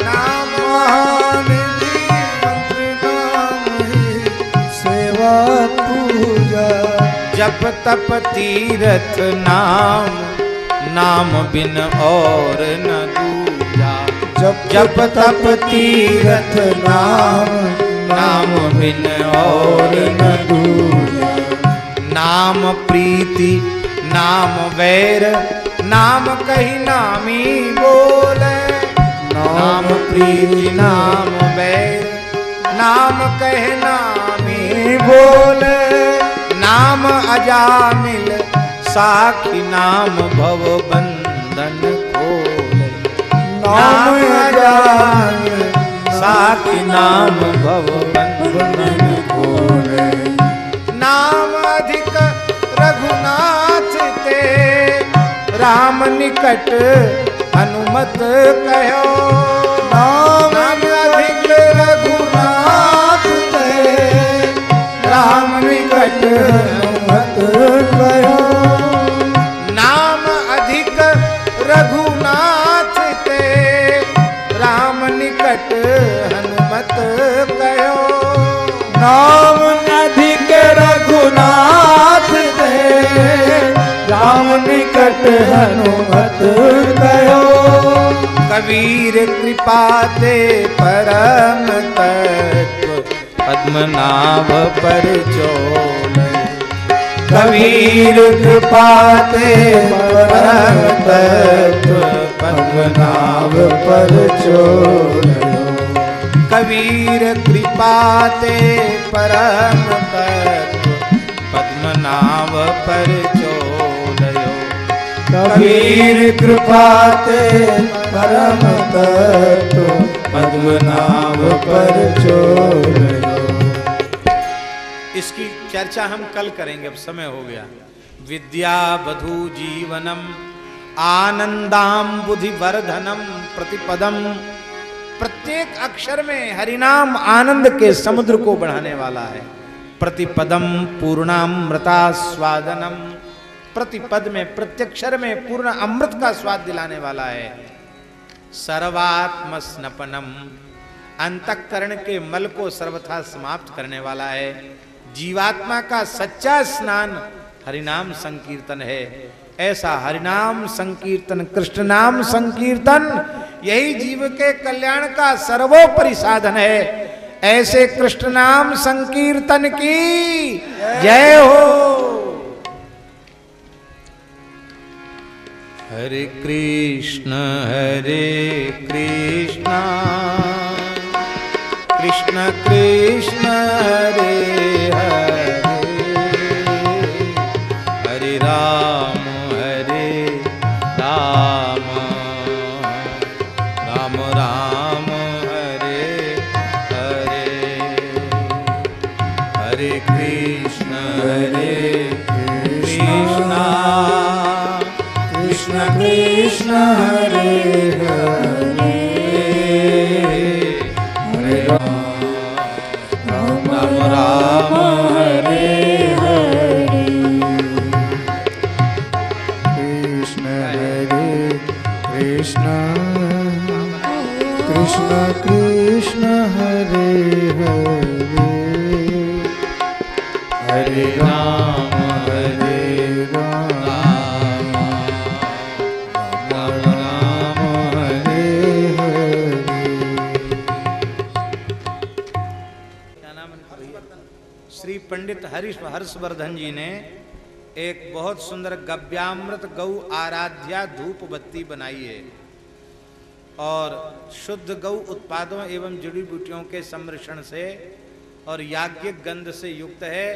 नाम महानिधि मंत्र नाम ही सेवा पूजा। जप तप तीरथ नाम, नाम बिन और न दूजा। जप तप तीरथ नाम, नाम बिन और न दूजा। नाम प्रीति नाम वैर, नाम कही नामी बोले। नाम प्रीति नाम वैर, नाम कहे नामी बोले। नाम अजामिल साखी, नाम भव बंधन खोले। नाम अजामिल साखी, नाम भव बंधन खोले। नाम अधिक रघुनाथ ते, राम निकट हनुमत कहो। नाम अधिक रघुनाथ ते, राम निकट हनुमत कहो। नाम अधिक रघुनाथ ते, राम निकट हनुमत कहो। नाम अधिक रघुनाथ ते, राम निकट हनुमत कहो। कबीर कृपा ते परम तत्व पद्मनाभ पर चोलयो। कबीर कृपा ते परम तत्व पद्मनाभ पर चोलयो। कबीर कृपा ते परम तत्व पद्मनाभ पर चोलयो। कबीर कृपा ते परम तत्व पद्मनाभ पर चोलयो। इसकी चर्चा हम कल करेंगे, अब समय हो गया। विद्या वधु जीवनम आनंदाम बुद्धि वर्धनम प्रतिपदम। प्रत्येक अक्षर में हरिनाम आनंद के समुद्र को बढ़ाने वाला है। प्रतिपदम पूर्णामृता स्वादनम। प्रतिपद में प्रत्यक्षर में पूर्ण अमृत का स्वाद दिलाने वाला है। सर्वात्म स्नपनम। अंतःकरण के मल को सर्वथा समाप्त करने वाला है। जीवात्मा का सच्चा स्नान हरिनाम संकीर्तन है। ऐसा हरिनाम संकीर्तन, कृष्ण नाम संकीर्तन, यही जीव के कल्याण का सर्वोपरि साधन है। ऐसे कृष्ण नाम संकीर्तन की जय हो। हरे कृष्ण कृष्ण कृष्ण हरे हरे, हरे राम राम राम हरे हरे, हरे कृष्ण कृष्ण कृष्ण हरे हरे, हरे राम राम हरे हरे, कृष्ण कृष्ण कृष्ण हरे हरे, हरे राम नाम भैया? श्री पंडित हर्षवर्धन जी ने एक बहुत सुंदर गव्यामृत गौ आराध्या धूप बत्ती बनाई है और शुद्ध गौ उत्पादों एवं जड़ी बूटियों के सम्मिश्रण से और याज्ञिक गंध से युक्त है।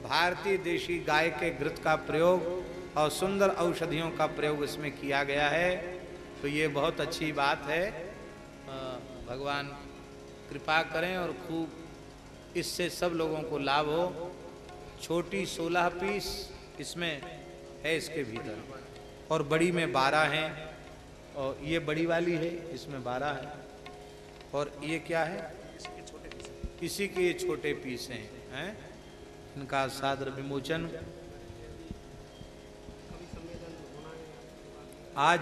भारतीय देशी गाय के घृत का प्रयोग और सुंदर औषधियों का प्रयोग इसमें किया गया है। तो ये बहुत अच्छी बात है। भगवान कृपा करें और खूब इससे सब लोगों को लाभ हो। छोटी 16 पीस इसमें है इसके भीतर और बड़ी में 12 हैं और ये बड़ी वाली है, इसमें 12 है। और ये क्या है? इसी के ये छोटे पीस हैं। इनका सादर विमोचन आज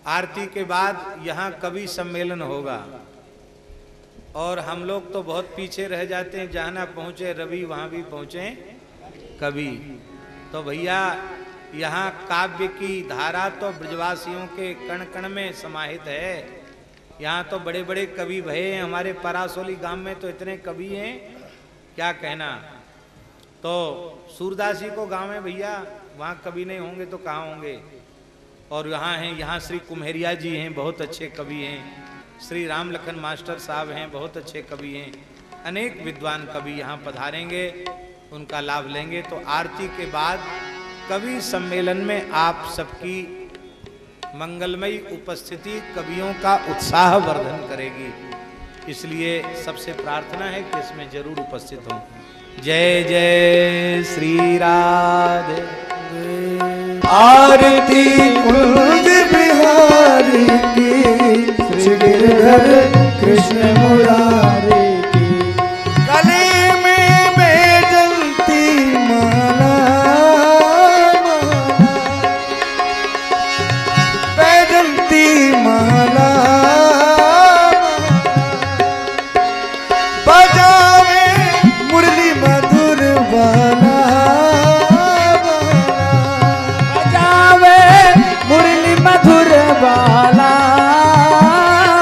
आरती के बाद यहाँ कवि सम्मेलन होगा और हम लोग तो बहुत पीछे रह जाते हैं। जहाँ ना पहुँचे रवि वहाँ भी पहुँचे कवि। तो भैया यहाँ काव्य की धारा तो ब्रजवासियों के कण कण में समाहित है। यहाँ तो बड़े बड़े कवि भये हैं। हमारे परासोली गांव में तो इतने कवि हैं क्या कहना। तो सूरदासी को गांव में भैया वहाँ कवि नहीं होंगे तो कहाँ होंगे। और यहाँ हैं, यहाँ श्री कुम्हेरिया जी हैं, बहुत अच्छे कवि हैं। श्री राम लखन मास्टर साहब हैं, बहुत अच्छे कवि हैं। अनेक विद्वान कवि यहाँ पधारेंगे, उनका लाभ लेंगे। तो आरती के बाद कवि सम्मेलन में आप सबकी मंगलमयी उपस्थिति कवियों का उत्साह वर्धन करेगी। इसलिए सबसे प्रार्थना है कि इसमें जरूर उपस्थित हों। जय जय श्री राधे। आरती कुंज बिहारी की, श्री गिरधर कृष्ण मुरारी की। गले में बैजंती माला, बैजंती माला, बजावे मुरली मधुर वाला, बाला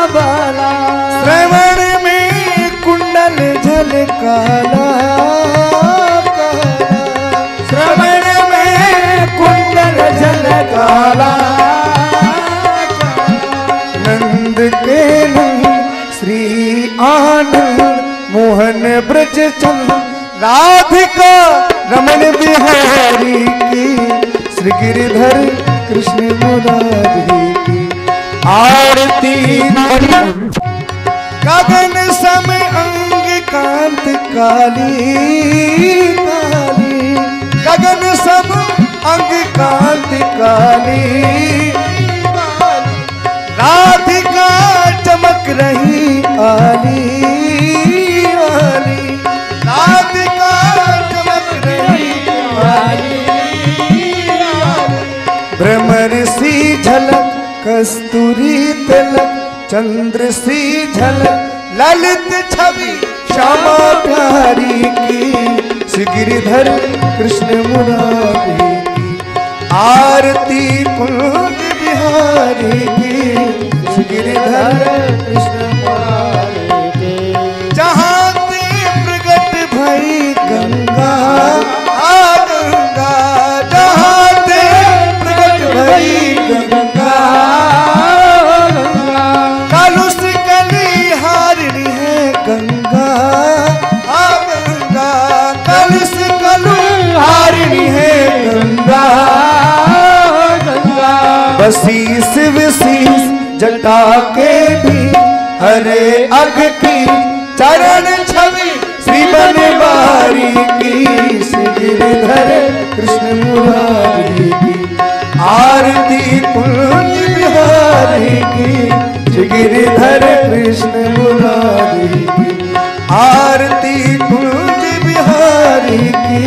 बाला। श्रवण में कुंडल झलकाला, श्रवण में कुंडल झलकाला। नंद के नंद श्री आनंद मोहन ब्रज चंद, राधिका रमन बिहारी की, श्री गिरिधर कृष्ण मुरारी की। आरती गगन सम अंग कांत काली काली, गगन सम अंग कांत काली। राधिका चमक रही आली आली, राधिका चमक रही आली। भ्रमर सी झलक कस्तूरी तिलक, चंद्र सी झलक ललित छवि श्यामा प्यारी की, श्री गिरिधर कृष्ण मुरारी की। आरती कुंज बिहारी की, श्री गिरिधर कृष्ण मुरारी की। जहाँ ते प्रगट भई गंगा गंगा, जहाँ ते प्रगट भई गंगा, कलुष कली हारिणी है गंगा गंगा, कलुष कलु हारिणी है गंगा गंगा। बसीस विशीस जटा के भी हरे अग की, चरण छवि श्री बनवारी की, श्री गिरिधर कृष्ण मुरारी की। आरती कुंज बिहारी की, श्री गिरिधर कृष्ण मुरारी की। आरती कुंज बिहारी की,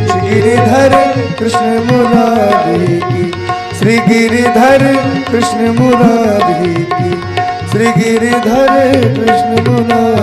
श्री गिरिधर कृष्ण मुरारी की, श्री गिरिधर कृष्ण मुरारी की, श्री गिरिधर कृष्ण मुरारी।